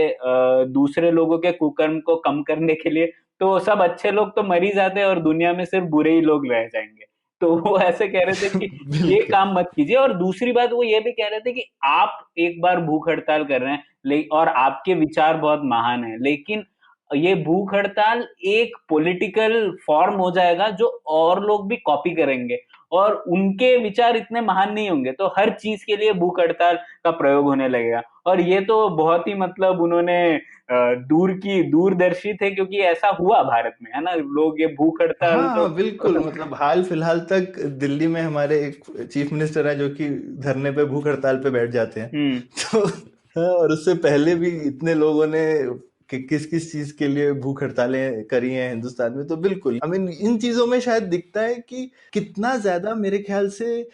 दूसरे लोगों के कुकर्म को कम करने के लिए, तो सब अच्छे लोग तो मर ही जाते और दुनिया में सिर्फ बुरे ही लोग रह जाएंगे। तो वो ऐसे कह रहे थे कि ये बिल्कुल। काम मत कीजिए। और दूसरी बात वो ये भी कह रहे थे कि आप एक बार भूख हड़ताल कर रहे हैं और आपके विचार बहुत महान है, लेकिन ये भूख हड़ताल एक पॉलिटिकल फॉर्म हो जाएगा जो और लोग भी कॉपी करेंगे और उनके विचार इतने महान नहीं होंगे, तो हर चीज के लिए भूख हड़ताल का प्रयोग होने लगेगा। और ये तो बहुत ही मतलब उन्होंने दूरदर्शी थे, क्योंकि ऐसा हुआ भारत में, है ना, लोग ये भूख हड़ताल हाँ तो हाँ बिल्कुल, मतलब हाल फिलहाल तक दिल्ली में हमारे एक चीफ मिनिस्टर हैं जो कि धरने पे भूख हड़ताल पे बैठ जाते हैं। हम्म। तो हाँ, और उससे पहले भी इतने लोगों ने किस किस चीज के लिए भूख हड़तालें करी हैं हिंदुस्तान में। तो बिल्कुल आई मीन इन चीजों में शायद दिखता है कि कितना ज्यादा मेरे ख्याल से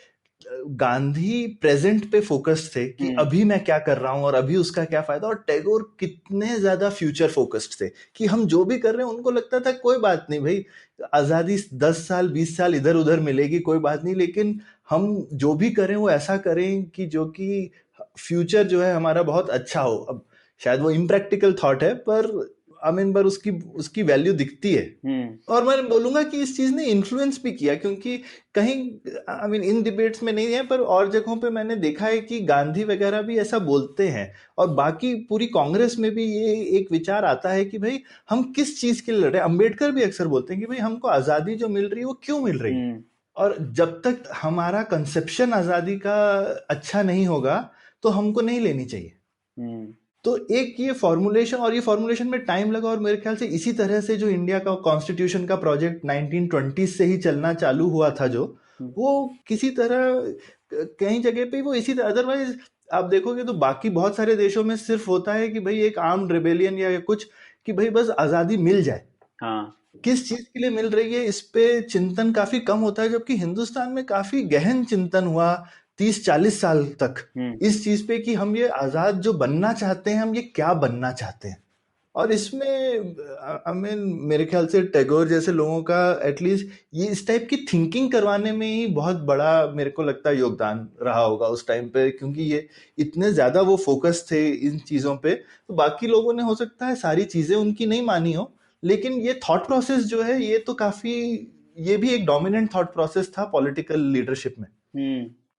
गांधी प्रेजेंट पे फोकस्ड थे कि हम्म। अभी मैं क्या कर रहा हूं और अभी उसका क्या फायदा, और टैगोर कितने ज्यादा फ्यूचर फोकस्ड थे कि हम जो भी कर रहे हैं उनको लगता था कोई बात नहीं भाई, आजादी 10 साल 20 साल इधर उधर मिलेगी कोई बात नहीं, लेकिन हम जो भी करें वो ऐसा करें कि जो कि फ्यूचर जो है हमारा बहुत अच्छा हो। अब शायद वो इम्प्रैक्टिकल थॉट है, पर आई मीन पर उसकी उसकी वैल्यू दिखती है। हम्म। और मैं बोलूंगा कि इस चीज ने इन्फ्लुएंस भी किया, क्योंकि कहीं आई मीन इन डिबेट्स में नहीं है पर और जगहों पे मैंने देखा है कि गांधी वगैरह भी ऐसा बोलते हैं, और बाकी पूरी कांग्रेस में भी ये एक विचार आता है कि भाई हम किस चीज के लिए लड़ रहे हैं। अंबेडकर भी अक्सर बोलते हैं कि भाई हमको आजादी जो मिल रही है वो क्यों मिल रही है, हम्म। और जब तक हमारा कंसेप्शन आजादी का अच्छा नहीं होगा तो हमको नहीं लेनी चाहिए। हम्म। तो एक ये फॉर्मुलेशन, और ये फॉर्मुलेशन में टाइम लगा, और मेरे ख्याल से इसी तरह से जो इंडिया का कॉन्स्टिट्यूशन का प्रोजेक्ट 1920 से ही चलना चालू हुआ था, जो हम्म। वो किसी तरह कहीं जगह पे वो इसी तरह, अदरवाइज आप देखोगे तो बाकी बहुत सारे देशों में सिर्फ होता है कि भाई एक आर्म्ड रिबेलियन या कुछ, कि भाई बस आजादी मिल जाए। हाँ। किस चीज के लिए मिल रही है इस पे चिंतन काफी कम होता है, जबकि हिंदुस्तान में काफी गहन चिंतन हुआ 30-40 साल तक हम्म। इस चीज पे कि हम ये आजाद जो बनना चाहते हैं हम ये क्या बनना चाहते हैं। और इसमें आई मीन मेरे ख्याल से टैगोर जैसे लोगों का एटलीस्ट ये इस टाइप की थिंकिंग करवाने में ही बहुत बड़ा मेरे को लगता है योगदान रहा होगा उस टाइम पे, क्योंकि ये इतने ज्यादा वो फोकस थे इन चीजों पे। तो बाकी लोगों ने हो सकता है सारी चीजें उनकी नहीं मानी हो, लेकिन ये थॉट प्रोसेस जो है ये तो काफी ये भी एक डोमिनेंट थॉट प्रोसेस था पॉलिटिकल लीडरशिप में।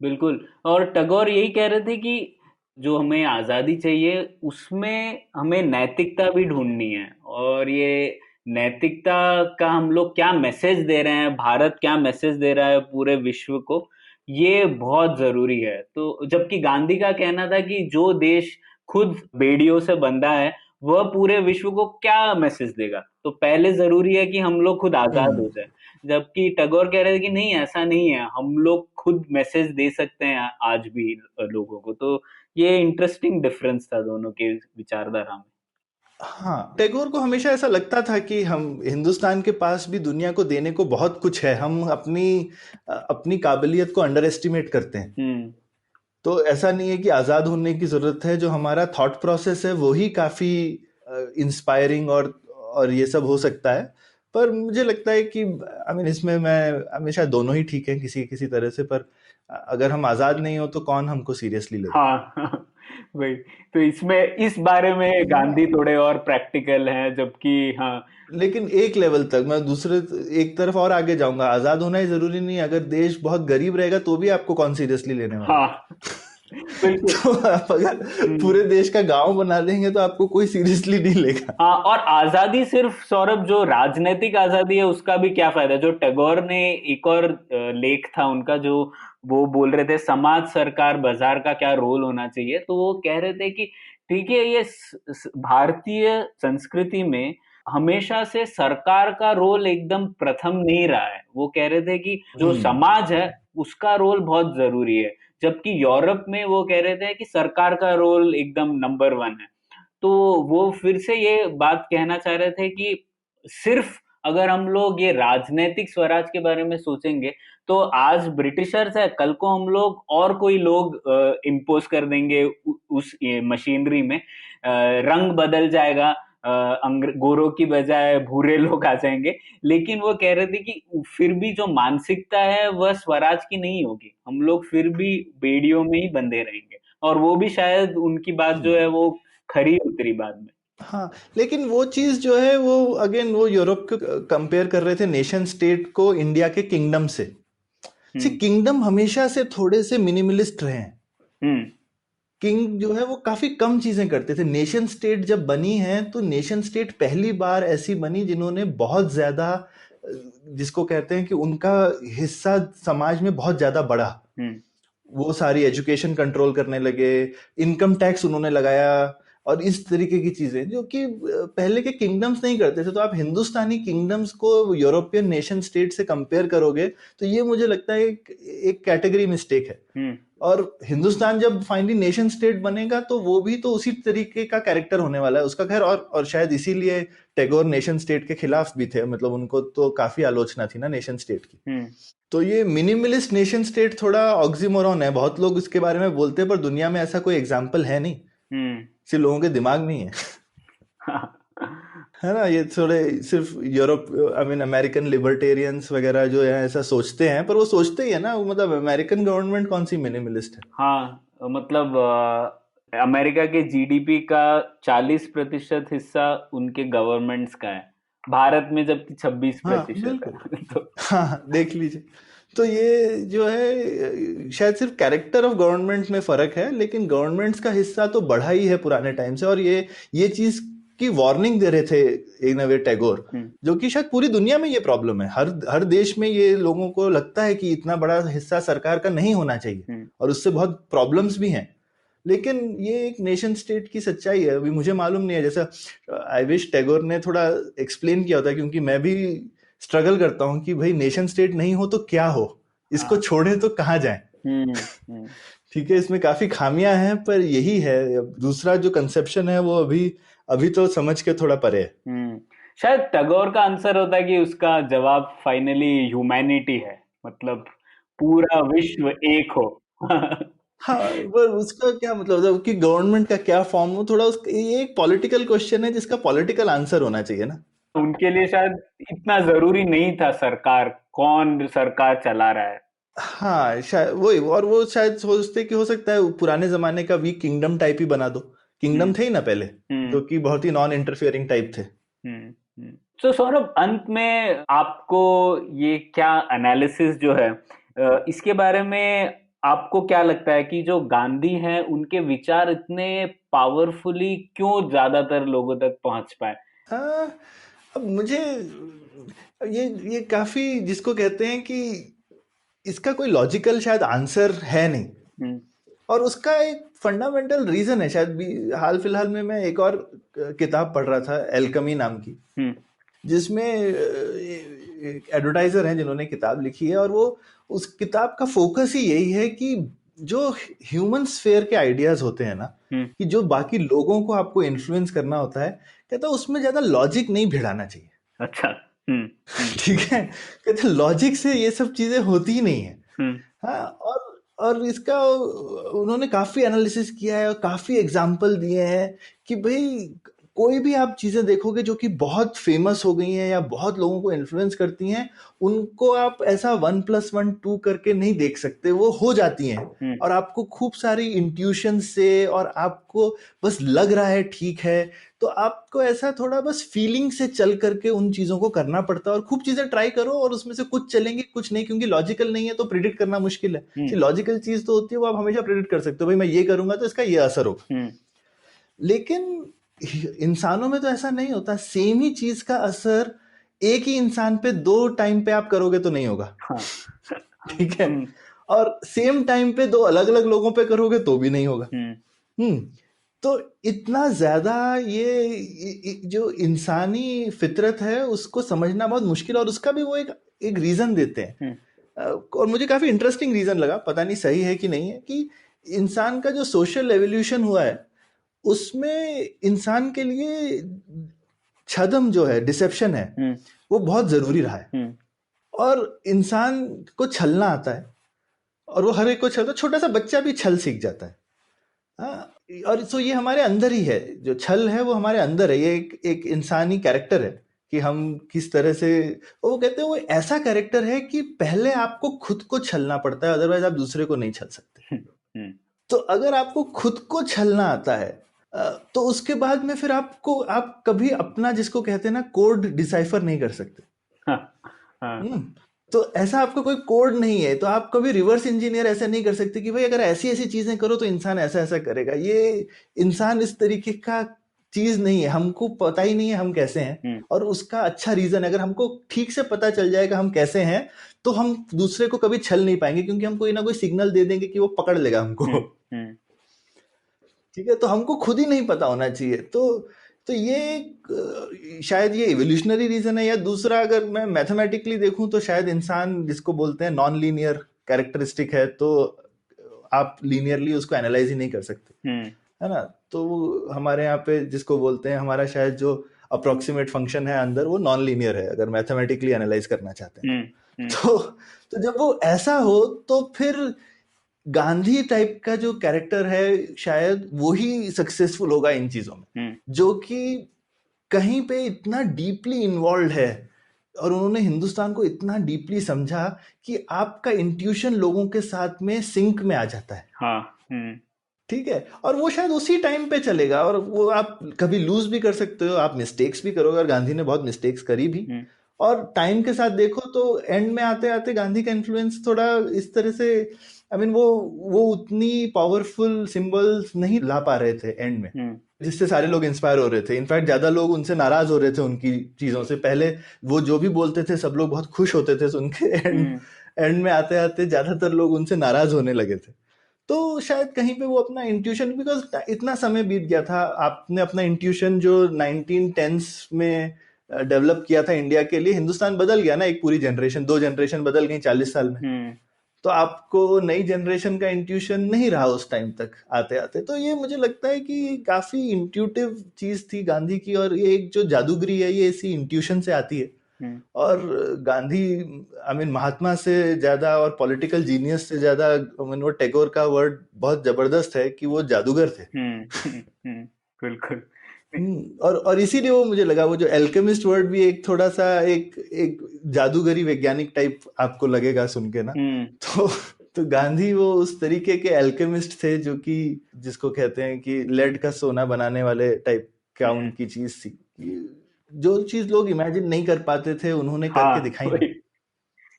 बिल्कुल। और टैगोर यही कह रहे थे कि जो हमें आजादी चाहिए उसमें हमें नैतिकता भी ढूंढनी है, और ये नैतिकता का हम लोग क्या मैसेज दे रहे हैं, भारत क्या मैसेज दे रहा है पूरे विश्व को, ये बहुत जरूरी है। तो जबकि गांधी का कहना था कि जो देश खुद बेड़ियों से बंधा है वह पूरे विश्व को क्या मैसेज देगा, तो पहले जरूरी है कि हम लोग खुद आजाद हो हम्म। जाए। जबकि टैगोर कह रहे थे कि नहीं, ऐसा नहीं है, हम लोग खुद मैसेज दे सकते हैं आज भी लोगों को। तो ये इंटरेस्टिंग डिफरेंस था दोनों के विचारधारा में। हाँ, टैगोर को हमेशा ऐसा लगता था कि हम हिंदुस्तान के पास भी दुनिया को देने को बहुत कुछ है, हम अपनी अपनी काबिलियत को अंडर एस्टिमेट करते हैं। हम्म। तो ऐसा नहीं है कि आज़ाद होने की ज़रूरत है, जो हमारा थॉट प्रोसेस है वही काफ़ी इंस्पायरिंग और ये सब हो सकता है। पर मुझे लगता है कि आई मीन इसमें मैं हमेशा दोनों ही ठीक हैं किसी किसी तरह से, पर अगर हम आज़ाद नहीं हो तो कौन हमको सीरियसली लेगा। हाँ वही। तो इसमें इस बारे में गांधी हाँ, थोड़े और प्रैक्टिकल हैं, जबकि हाँ। लेकिन एक लेवल तक मैं दूसरे एक तरफ और आगे जाऊंगा, आज़ाद होना ही ज़रूरी नहीं है, अगर देश बहुत गरीब रहेगा तो भी आपको कौन सीरियसली लेने वाला है। हाँ बिल्कुल। तो आप अगर हम्म। पूरे देश का गांव बना देंगे तो आपको कोई सीरियसली नहीं लेगा। हाँ, और आजादी सिर्फ, सौरभ, जो राजनीतिक आजादी है उसका भी क्या फायदा। जो टैगोर ने एक और लेख था उनका, जो वो बोल रहे थे समाज, सरकार, बाजार का क्या रोल होना चाहिए, तो वो कह रहे थे कि ठीक है, ये भारतीय संस्कृति में हमेशा से सरकार का रोल एकदम प्रथम नहीं रहा है। वो कह रहे थे कि जो हम्म। समाज है उसका रोल बहुत जरूरी है, जबकि यूरोप में वो कह रहे थे कि सरकार का रोल एकदम नंबर वन है। तो वो फिर से ये बात कहना चाह रहे थे कि सिर्फ अगर हम लोग ये राजनीतिक स्वराज के बारे में सोचेंगे तो आज ब्रिटिशर्स है, कल को हम लोग और कोई लोग इम्पोज कर देंगे उस मशीनरी में, रंग बदल जाएगा, गोरों की बजाय भूरे लोग आ जाएंगे। लेकिन वो कह रहे थे कि फिर भी जो मानसिकता है वह स्वराज की नहीं होगी, हम लोग फिर भी बेड़ियों में ही बंधे रहेंगे। और वो भी शायद उनकी बात जो है वो खरी उतरी बाद में। हाँ, लेकिन वो चीज जो है वो अगेन वो यूरोप को कंपेयर कर रहे थे नेशन स्टेट को इंडिया के किंगडम से। सी हम्म। किंगडम हमेशा से थोड़े से मिनिमलिस्ट रहे हैं। हम्म। किंग जो है वो काफी कम चीजें करते थे। नेशन स्टेट जब बनी है तो नेशन स्टेट पहली बार ऐसी बनी जिन्होंने बहुत ज्यादा जिसको कहते हैं कि उनका हिस्सा समाज में बहुत ज्यादा बढ़ा। हम्म। वो सारी एजुकेशन कंट्रोल करने लगे, इनकम टैक्स उन्होंने लगाया, और इस तरीके की चीजें जो कि पहले के किंगडम्स नहीं करते थे। तो आप हिंदुस्तानी किंगडम्स को यूरोपियन नेशन स्टेट से कंपेयर करोगे तो ये मुझे लगता है एक कैटेगरी मिस्टेक है। हम्म। और हिंदुस्तान जब फाइनली नेशन स्टेट बनेगा तो वो भी तो उसी तरीके का कैरेक्टर होने वाला है उसका। खैर, और शायद इसीलिए टैगोर नेशन स्टेट के खिलाफ भी थे, मतलब उनको तो काफी आलोचना थी ना नेशन स्टेट की। हम्म। तो ये मिनिमलिस्ट नेशन स्टेट थोड़ा ऑक्सीमोरॉन है, बहुत लोग इसके बारे में बोलते हैं पर दुनिया में ऐसा कोई एग्जाम्पल है नहीं, हम्म। सिर्फ लोगों के दिमाग में ही है। है ना, ये थोड़े सिर्फ Europe I mean American libertarians वगैरह जो है ऐसा सोचते हैं, पर वो सोचते ही है ना, मतलब अमेरिकन गवर्नमेंट कौन सी मिनिमलिस्ट है। हाँ, मतलब अमेरिका के जीडीपी का 40% हिस्सा उनके गवर्नमेंट्स का है, भारत में जबकि 26% बिल्कुल। है तो हाँ, देख लीजिए। तो ये जो है शायद सिर्फ कैरेक्टर ऑफ गवर्नमेंट में फर्क है, लेकिन गवर्नमेंट्स का हिस्सा तो बढ़ा ही है पुराने टाइम से। और ये चीज की वार्निंग दे रहे थे इन अ वे टैगोर, हम्म। जो कि शायद पूरी दुनिया में ये प्रॉब्लम है। हर हर देश में ये लोगों को लगता है कि इतना बड़ा हिस्सा सरकार का नहीं होना चाहिए, हम्म। और उससे बहुत प्रॉब्लम्स भी हैं। लेकिन ये एक नेशन स्टेट की सच्चाई है। अभी मुझे मालूम नहीं है, जैसा आई विश टैगोर ने थोड़ा एक्सप्लेन किया होता, क्योंकि मैं भी स्ट्रगल करता हूँ कि भाई नेशन स्टेट नहीं हो तो क्या हो, इसको हाँ। छोड़े तो कहाँ जाएं। हम्म। हम्म। ठीक है, इसमें काफी खामियां हैं, पर यही है। अब दूसरा जो कंसेप्शन है वो अभी अभी तो समझ के थोड़ा परे है। हम्म। शायद टैगोर का आंसर होता है कि उसका जवाब फाइनली ह्यूमैनिटी है, मतलब पूरा विश्व एक हो। हाँ, पर उसका क्या मतलब है कि गवर्नमेंट का क्या फॉर्म हो, थोड़ा ये एक पॉलिटिकल क्वेश्चन है जिसका पॉलिटिकल आंसर होना चाहिए ना। उनके लिए शायद इतना जरूरी नहीं था सरकार, कौन सरकार चला रहा है। हाँ, शायद वही, और वो शायद सोचते कि हो सकता है पुराने जमाने का वीक किंगडम टाइप ही बना दो। हम्म। किंगडम थे ही ना पहले, हम्म। जो कि बहुत ही नॉन इंटरफियरिंग टाइप थे। हम्म। हम्म। तो सौरभ, अंत में आपको ये क्या एनालिसिस जो है, इसके बारे में आपको क्या लगता है कि जो गांधी हैं उनके विचार इतने पावरफुली क्यों ज्यादातर लोगों तक पहुंच पाए? हाँ, अब मुझे ये काफी जिसको कहते हैं कि इसका कोई लॉजिकल शायद आंसर है नहीं, हम्म। और उसका एक फंडामेंटल रीजन है शायद भी। हाल फिलहाल में मैं एक और किताब पढ़ रहा था, एल्कमी नाम की, हम्म। जिसमें एडवर्टाइजर हैं जिन्होंने किताब लिखी है, और वो उस किताब का फोकस ही यही है कि जो ह्यूमन स्फेयर के आइडियाज होते हैं ना, हम्म। कि जो बाकी लोगों को आपको इन्फ्लुएंस करना होता है, कहता है उसमें ज्यादा लॉजिक नहीं भिड़ाना चाहिए। अच्छा। हम्म। हम्म। ठीक है, कहते लॉजिक से ये सब चीजें होती ही नहीं है। हम्म। हाँ, और इसका उन्होंने काफी एनालिसिस किया है और काफी एग्जाम्पल दिए हैं कि भाई कोई भी आप चीजें देखोगे जो कि बहुत फेमस हो गई हैं या बहुत लोगों को इन्फ्लुएंस करती हैं, उनको आप ऐसा 1+1 2 करके नहीं देख सकते, वो हो जाती हैं। हम्म। और आपको खूब सारी इंट्यूशन से, और आपको बस लग रहा है ठीक है, तो आपको ऐसा थोड़ा बस फीलिंग से चल करके उन चीजों को करना पड़ता है। और खूब चीजें ट्राई करो और उसमें से कुछ चलेंगे कुछ नहीं, क्योंकि लॉजिकल नहीं है तो प्रिडिक्ट करना मुश्किल है। हम्म। लॉजिकल चीज तो होती है वो आप हमेशा प्रिडिक्ट कर सकते हो, भाई मैं ये करूंगा तो इसका ये असर होगा। हम्म। लेकिन इंसानों में तो ऐसा नहीं होता। सेम ही चीज का असर एक ही इंसान पे दो टाइम पे आप करोगे तो नहीं होगा। हाँ। ठीक है, हम्म। और सेम टाइम पे दो अलग अलग लोगों पे करोगे तो भी नहीं होगा। हम्म। हम्म तो इतना ज्यादा जो इंसानी फितरत है उसको समझना बहुत मुश्किल है, और उसका भी वो एक रीजन देते हैं। हम्म। और मुझे काफी इंटरेस्टिंग रीजन लगा, पता नहीं सही है कि नहीं है, कि इंसान का जो सोशल एवोल्यूशन हुआ है उसमें इंसान के लिए छद्म जो है, डिसेप्शन है, हम्म। वो बहुत जरूरी रहा है। हम्म। और इंसान को छलना आता है, और वो हर एक को छलता, छोटा सा बच्चा भी छल सीख जाता है। हाँ, और सो ये हमारे अंदर ही है, जो छल है वो हमारे अंदर है। ये एक इंसानी कैरेक्टर है कि हम किस तरह से, वो कहते हैं वो ऐसा कैरेक्टर है कि पहले आपको खुद को छलना पड़ता है, अदरवाइज आप दूसरे को नहीं छल सकते। हम्म। तो अगर आपको खुद को छलना आता है, तो उसके बाद में फिर आप कभी अपना, जिसको कहते हैं ना, कोड डिसाइफर नहीं कर सकते। हाँ। हाँ। हम्म तो ऐसा आपका कोई कोड नहीं है, तो आप कभी रिवर्स इंजीनियर ऐसे नहीं कर सकते कि भाई अगर ऐसी ऐसी चीजें करो तो इंसान ऐसा ऐसा करेगा। ये इंसान इस तरीके का चीज नहीं है, हमको पता ही नहीं है हम कैसे हैं। हम्म। और उसका अच्छा रीजन, अगर हमको ठीक से पता चल जाएगा हम कैसे हैं, तो हम दूसरे को कभी छल नहीं पाएंगे, क्योंकि हम कोई ना कोई सिग्नल दे देंगे कि वो पकड़ लेगा हमको। हम्म। हम्म। ठीक है, तो हमको खुद ही नहीं पता होना चाहिए। तो ये शायद ये इवोल्यूशनरी रीजन है। या दूसरा, अगर मैं मैथमेटिकली देखूं तो शायद इंसान जिसको बोलते हैं नॉन लीनियर कैरेक्टरिस्टिक है, तो आप लीनियरली उसको एनालाइज ही नहीं कर सकते, हम्म। है ना। तो हमारे यहाँ पे जिसको बोलते हैं, हमारा शायद जो अप्रोक्सीमेट फंक्शन है अंदर, वो नॉन लीनियर है, अगर मैथमेटिकली एनालाइज करना चाहते हैं हम्म। हम्म। तो तो जब वो ऐसा हो, तो फिर गांधी टाइप का जो कैरेक्टर है शायद वो ही सक्सेसफुल होगा इन चीजों में, हम्म। जो कि कहीं पे इतना डीपली इन्वॉल्व है, और उन्होंने हिंदुस्तान को इतना डीपली समझा कि आपका इंट्यूशन लोगों के साथ में सिंक में आ जाता है। हाँ। हम्म। ठीक है, और वो शायद उसी टाइम पे चलेगा, और वो आप कभी लूज भी कर सकते हो, आप मिस्टेक्स भी करोगे, और गांधी ने बहुत मिस्टेक्स करी भी। हम्म। और टाइम के साथ देखो तो एंड में आते आते गांधी का इन्फ्लुएंस थोड़ा इस तरह से, आई मीन वो उतनी पावरफुल सिंबल्स नहीं ला पा रहे थे एंड में, हम्म। जिससे सारे लोग इंस्पायर हो रहे थे। इनफैक्ट ज्यादा लोग उनसे नाराज हो रहे थे उनकी चीजों से। पहले वो जो भी बोलते थे सब लोग बहुत खुश होते थे सुन के, हम्म। एंड में आते आते ज्यादातर लोग उनसे नाराज होने लगे थे। तो शायद कहीं पे वो अपना इंट्यूशन, बिकॉज इतना समय बीत गया था, आपने अपना इंट्यूशन जो 1910s में डेवलप किया था इंडिया के लिए, हिंदुस्तान बदल गया ना, एक पूरी जनरेशन, दो जनरेशन बदल गई 40 साल में। हम्म। तो आपको नई जनरेशन का इंट्यूशन नहीं रहा उस टाइम तक आते आते। तो ये मुझे लगता है कि काफी इंट्यूटिव चीज थी गांधी की, और ये एक जो जादूगरी है ये इसी इंट्यूशन से आती है। हम्म। और गांधी, आई मीन महात्मा से ज्यादा और पॉलिटिकल जीनियस से ज्यादा, आई मीन वो टैगोर का वर्ड बहुत जबरदस्त है कि वो जादूगर थे। हम्म। बिल्कुल। और इसीलिए वो मुझे लगा, वो जो एल्केमिस्ट वर्ड भी एक थोड़ा सा एक जादूगरी वैज्ञानिक टाइप आपको लगेगा सुन के ना। हम्म। तो तो गांधी वो उस तरीके के एल्केमिस्ट थे, जो कि जिसको कहते हैं कि लेड का सोना बनाने वाले टाइप का हम्म। उनकी चीज थी। जो चीज लोग इमेजिन नहीं कर पाते थे उन्होंने करके हाँ दिखाई ना, वही,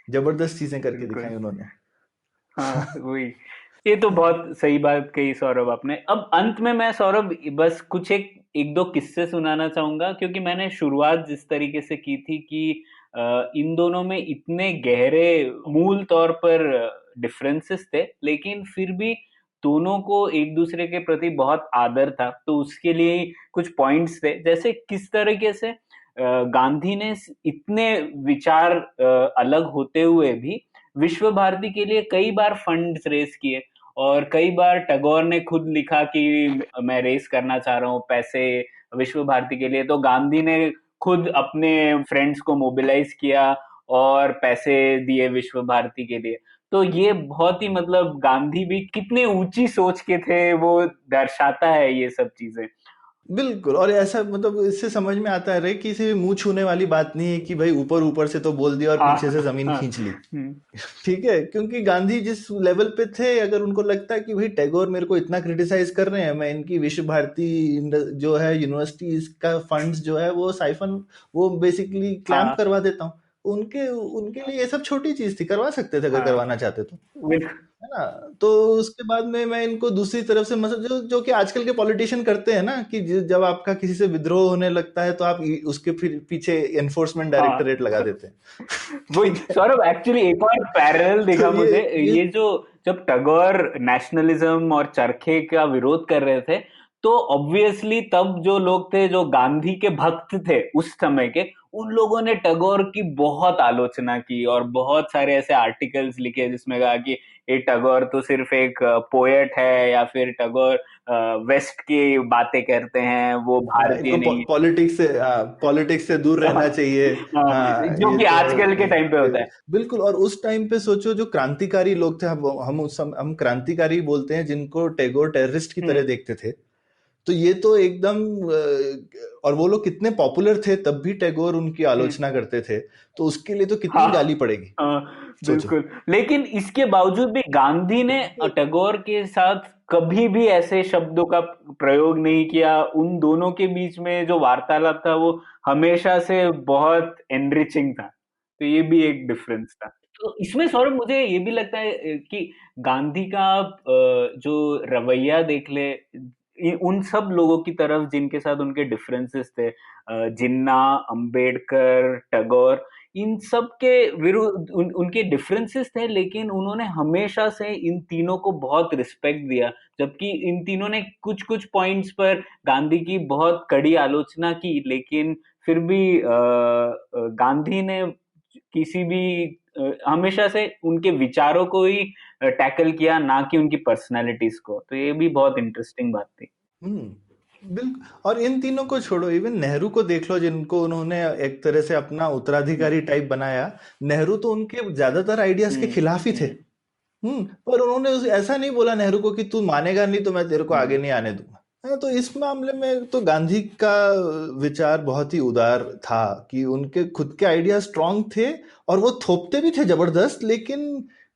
जबरदस्त चीजें करके बिल्कुल। दिखाई उन्होंने। हाँ वही, ये तो बहुत सही बात कही सौरभ आपने। अब अंत में मैं सौरभ बस कुछ एक एक दो किस्से सुनाना चाहूंगा, क्योंकि मैंने शुरुआत जिस तरीके से की थी कि इन दोनों में इतने गहरे मूल तौर पर डिफरेंसेस थे, लेकिन फिर भी दोनों को एक दूसरे के प्रति बहुत आदर था, तो उसके लिए कुछ पॉइंट्स थे। जैसे किस तरीके से गांधी ने इतने विचार अलग होते हुए भी विश्व भारती के लिए कई बार फंड्स रेस किए, और कई बार टैगोर ने खुद लिखा कि मैं रेस करना चाह रहा हूँ पैसे विश्व भारती के लिए, तो गांधी ने खुद अपने फ्रेंड्स को मोबिलाइज किया और पैसे दिए विश्व भारती के लिए। तो ये बहुत ही मतलब गांधी भी कितने ऊंची सोच के थे वो दर्शाता है ये सब चीजें। बिल्कुल, और ऐसा मतलब इससे समझ में आता है रे कि इसे मुंह छूने वाली बात नहीं है कि भाई ऊपर ऊपर से तो बोल दिया और हाँ पीछे से जमीन हाँ। खींच ली। हम्म, ठीक है, क्योंकि गांधी जिस लेवल पे थे, अगर उनको लगता है कि भाई टैगोर मेरे को इतना क्रिटिसाइज कर रहे हैं, मैं इनकी विश्व भारती जो है यूनिवर्सिटी का फंड्स जो है वो साइफन, वो बेसिकली क्लैंप हाँ करवा देता हूँ। उनके उनके लिए ये सब छोटी चीज थी, करवा सकते थे अगर हाँ, करवाना चाहते तो, बिल्कुल। है ना। तो उसके बाद में मैं इनको दूसरी तरफ से मतलब जो कि आजकल के पॉलिटिशियन करते हैं ना, कि जब आपका किसी से विद्रोह होने लगता है तो आप उसके फिर पीछे एनफोर्समेंट हाँ डायरेक्टरेट लगा देते हैं। वही ठीक है। सौरभ, एक्चुअली एक और पैरेलल तो दिखा मुझे, ये ये जो जब टैगोर नेशनलिज्म और चरखे का विरोध कर रहे थे, तो ऑब्वियसली तब जो लोग थे जो गांधी के भक्त थे उस समय के, उन लोगों ने टैगोर की बहुत आलोचना की और बहुत सारे ऐसे आर्टिकल्स लिखे जिसमें कहा कि ये टैगोर तो सिर्फ एक पोएट है, या फिर टैगोर वेस्ट की बातें करते हैं, वो भारतीय इनको नहीं पॉलिटिक्स से दूर है। रहना चाहिए। हाँ, हाँ, जो ये कि तो आजकल के टाइम पे होता है। बिल्कुल। और उस टाइम पे सोचो जो क्रांतिकारी लोग थे, हम क्रांतिकारी बोलते हैं जिनको टैगोर टेररिस्ट की तरह हम्म, देखते थे। तो ये तो एकदम और वो लोग कितने पॉपुलर थे तब भी टैगोर उनकी हम्म, आलोचना करते थे, तो उसके लिए तो कितनी हाँ गाली पड़ेगी। हाँ, सोचो। बिल्कुल। लेकिन इसके बावजूद भी गांधी ने टैगोर के साथ कभी भी ऐसे शब्दों का प्रयोग नहीं किया। उन दोनों के बीच में जो वार्तालाप था वो हमेशा से बहुत एनरिचिंग था, तो ये भी एक डिफरेंस था। तो इसमें सौरभ मुझे ये भी लगता है कि गांधी का जो रवैया देख ले उन सब लोगों की तरफ जिनके साथ उनके डिफरेंसेस थे, जिन्ना, अंबेडकर, टैगोर, इन सब के विरुद्ध उनके डिफरेंसेस थे, लेकिन उन्होंने हमेशा से इन तीनों को बहुत रिस्पेक्ट दिया। जबकि इन तीनों ने कुछ कुछ पॉइंट्स पर गांधी की बहुत कड़ी आलोचना की, लेकिन फिर भी गांधी ने किसी भी हमेशा से उनके विचारों को ही टैकल किया, ना कि उनकी पर्सनालिटीज को। तो ये भी बहुत इंटरेस्टिंग बात थी। बिल्कुल। और इन तीनों को छोड़ो, इवन नेहरू को देख लो जिनको उन्होंने एक तरह से अपना हम्म उत्तराधिकारी टाइप बनाया। नेहरू तो उनके ज्यादातर आइडियाज के हम्म खिलाफ ही थे। हम्म पर उन्होंने ऐसा नहीं बोला नेहरू को कि तू मानेगा नहीं तो मैं तेरे को हम्म, आगे नहीं आने दूंगा। हाँ, तो इस मामले में तो गांधी का विचार बहुत ही उदार था कि उनके खुद के आइडिया स्ट्रांग थे, और वो थोपते भी थे जबरदस्त। लेकिन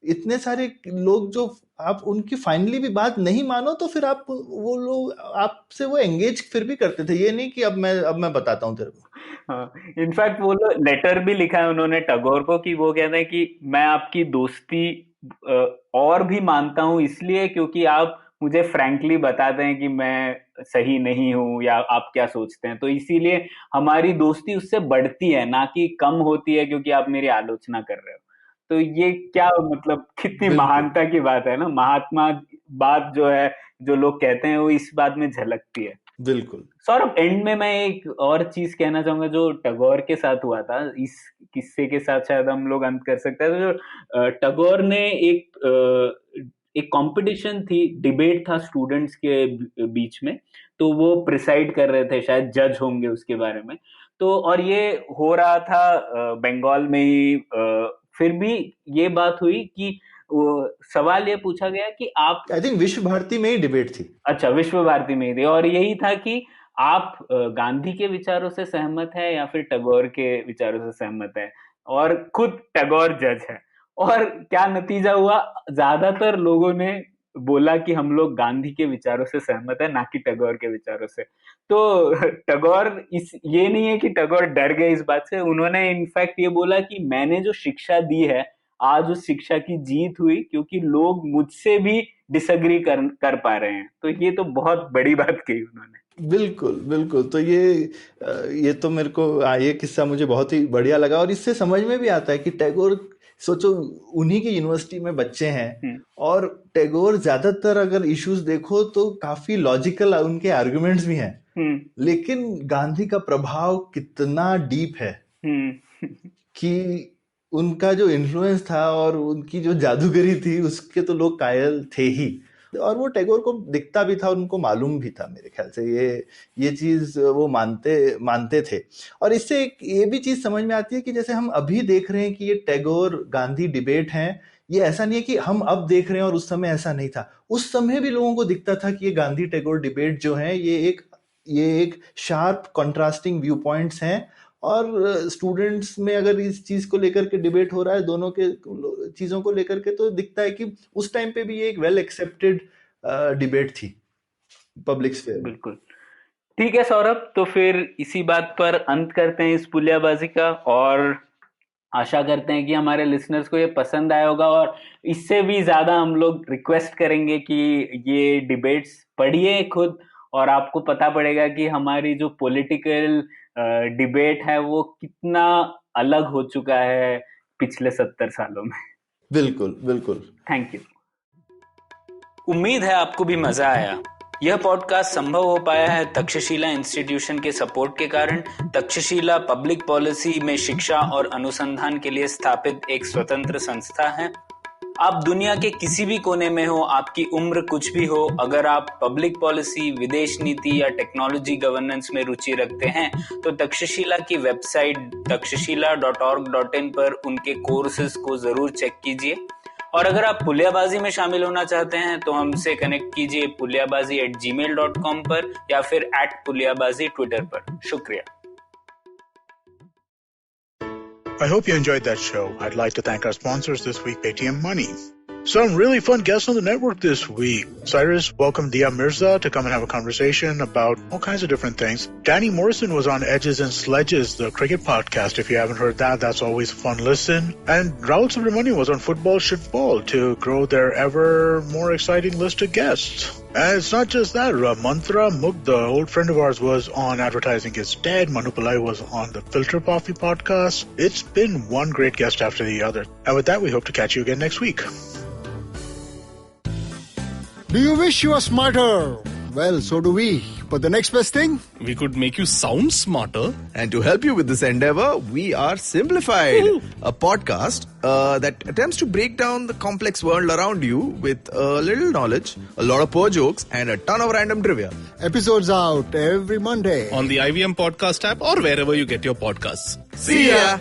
इतने सारे लोग जो, आप उनकी फाइनली भी बात नहीं मानो तो फिर आप वो लोग आपसे वो एंगेज फिर भी करते थे, ये नहीं कि अब मैं बताता हूँ तेरे को। हाँ। इनफैक्ट वो लेटर भी लिखा है उन्होंने टैगोर को, कि वो कहते हैं कि मैं आपकी दोस्ती और भी मानता हूँ इसलिए क्योंकि आप मुझे फ्रैंकली बताते हैं कि मैं सही नहीं हूँ या आप क्या सोचते हैं, तो इसीलिए हमारी दोस्ती उससे बढ़ती है, ना कि कम होती है क्योंकि आप मेरी आलोचना कर रहे हो। तो ये क्या मतलब कितनी बिल्कुल। महानता की बात है ना, महात्मा बात जो है, जो लोग कहते हैं वो इस बात में झलकती है। बिल्कुल। सौरभ, एंड में मैं एक और चीज कहना चाहूंगा जो टैगोर के साथ हुआ था, इस किस्से के साथ शायद हम लोग अंत कर सकते हैं। तो जो टैगोर ने एक कंपटीशन थी, डिबेट था स्टूडेंट्स के बीच में, तो वो प्रिसाइड कर रहे थे, शायद जज होंगे उसके बारे में। तो और ये हो रहा था बंगाल में ही। फिर भी ये बात हुई कि सवाल ये पूछा गया कि आप, आई थिंक विश्व भारती में ही डिबेट थी। अच्छा विश्व भारती में ही थे, और यही था कि आप गांधी के विचारों से सहमत है या फिर टैगोर के विचारों से सहमत है, और खुद टैगोर जज है। और क्या नतीजा हुआ, ज्यादातर लोगों ने बोला कि हम लोग गांधी के विचारों से सहमत है, ना कि टैगोर के विचारों से। तो टैगोर ये नहीं है कि टैगोर डर गए इस बात से, उन्होंने इनफैक्ट ये बोला कि मैंने जो शिक्षा दी है आज उस शिक्षा की जीत हुई क्योंकि लोग मुझसे भी डिसएग्री कर पा रहे हैं। तो ये तो बहुत बड़ी बात कही उन्होंने। बिल्कुल बिल्कुल। तो ये तो मेरे को ये किस्सा मुझे बहुत ही बढ़िया लगा, और इससे समझ में भी आता है कि टैगोर, सोचो उन्हीं की यूनिवर्सिटी में बच्चे हैं, और टैगोर ज्यादातर अगर इश्यूज देखो तो काफी लॉजिकल उनके आर्गुमेंट्स भी हैं, लेकिन गांधी का प्रभाव कितना डीप है कि उनका जो इन्फ्लुएंस था और उनकी जो जादूगरी थी उसके तो लोग कायल थे ही, और वो टैगोर को दिखता भी था, उनको मालूम भी था मेरे ख्याल से, ये चीज वो मानते थे। और इससे एक ये भी चीज समझ में आती है कि जैसे हम अभी देख रहे हैं कि ये टैगोर गांधी डिबेट है, ये ऐसा नहीं है कि हम अब देख रहे हैं और उस समय ऐसा नहीं था। उस समय भी लोगों को दिखता था कि ये गांधी टैगोर डिबेट जो है ये एक शार्प कॉन्ट्रास्टिंग व्यू पॉइंट्स हैं, और स्टूडेंट्स में अगर इस चीज को लेकर के डिबेट हो रहा है दोनों के चीजों को लेकर के, तो दिखता है कि उस टाइम पे भी ये एक वेल एक्सेप्टेड डिबेट थी पब्लिक स्फीयर। बिल्कुल ठीक है सौरभ, तो फिर इसी बात पर अंत करते हैं इस पुलियाबाजी का, और आशा करते हैं कि हमारे लिसनर्स को ये पसंद आया होगा, और इससे भी ज्यादा हम लोग रिक्वेस्ट करेंगे कि ये डिबेट्स पढ़िए खुद, और आपको पता पड़ेगा कि हमारी जो पॉलिटिकल डिबेट है वो कितना अलग हो चुका है पिछले 70 सालों में। बिल्कुल बिल्कुल। Thank you. उम्मीद है आपको भी मजा आया। यह पॉडकास्ट संभव हो पाया है तक्षशिला इंस्टीट्यूशन के सपोर्ट के कारण। तक्षशिला पब्लिक पॉलिसी में शिक्षा और अनुसंधान के लिए स्थापित एक स्वतंत्र संस्था है। आप दुनिया के किसी भी कोने में हो, आपकी उम्र कुछ भी हो, अगर आप पब्लिक पॉलिसी, विदेश नीति या टेक्नोलॉजी गवर्नेंस में रुचि रखते हैं तो तक्षशिला की वेबसाइट takshashila.org.in पर उनके कोर्सेज को जरूर चेक कीजिए। और अगर आप पुलियाबाजी में शामिल होना चाहते हैं तो हमसे कनेक्ट कीजिए puliyabazi@gmail.com पर या फिर @puliyabazi ट्विटर पर। शुक्रिया। I hope you enjoyed that show. I'd like to thank our sponsors this week, Paytm Money. Some really fun guests on the network this week. Cyrus welcomed Dia Mirza to come and have a conversation about all kinds of different things. Danny Morrison was on Edges and Sledges, the cricket podcast. If you haven't heard that, that's always a fun listen. And Rahul Subramanian was on Football Shitball to grow their ever more exciting list of guests. And it's not just that. Mantra Mugdha, old friend of ours, was on Advertising is Dead. Manu Pillai was on the Filter Coffee podcast. It's been one great guest after the other. And with that, we hope to catch you again next week. Do you wish you were smarter? Well, so do we. But the next best thing? We could make you sound smarter. And to help you with this endeavor, we are Simplified, a podcast that attempts to break down the complex world around you with a little knowledge, a lot of poor jokes, and a ton of random trivia. Episodes out every Monday. On the IVM Podcast app or wherever you get your podcasts. See ya!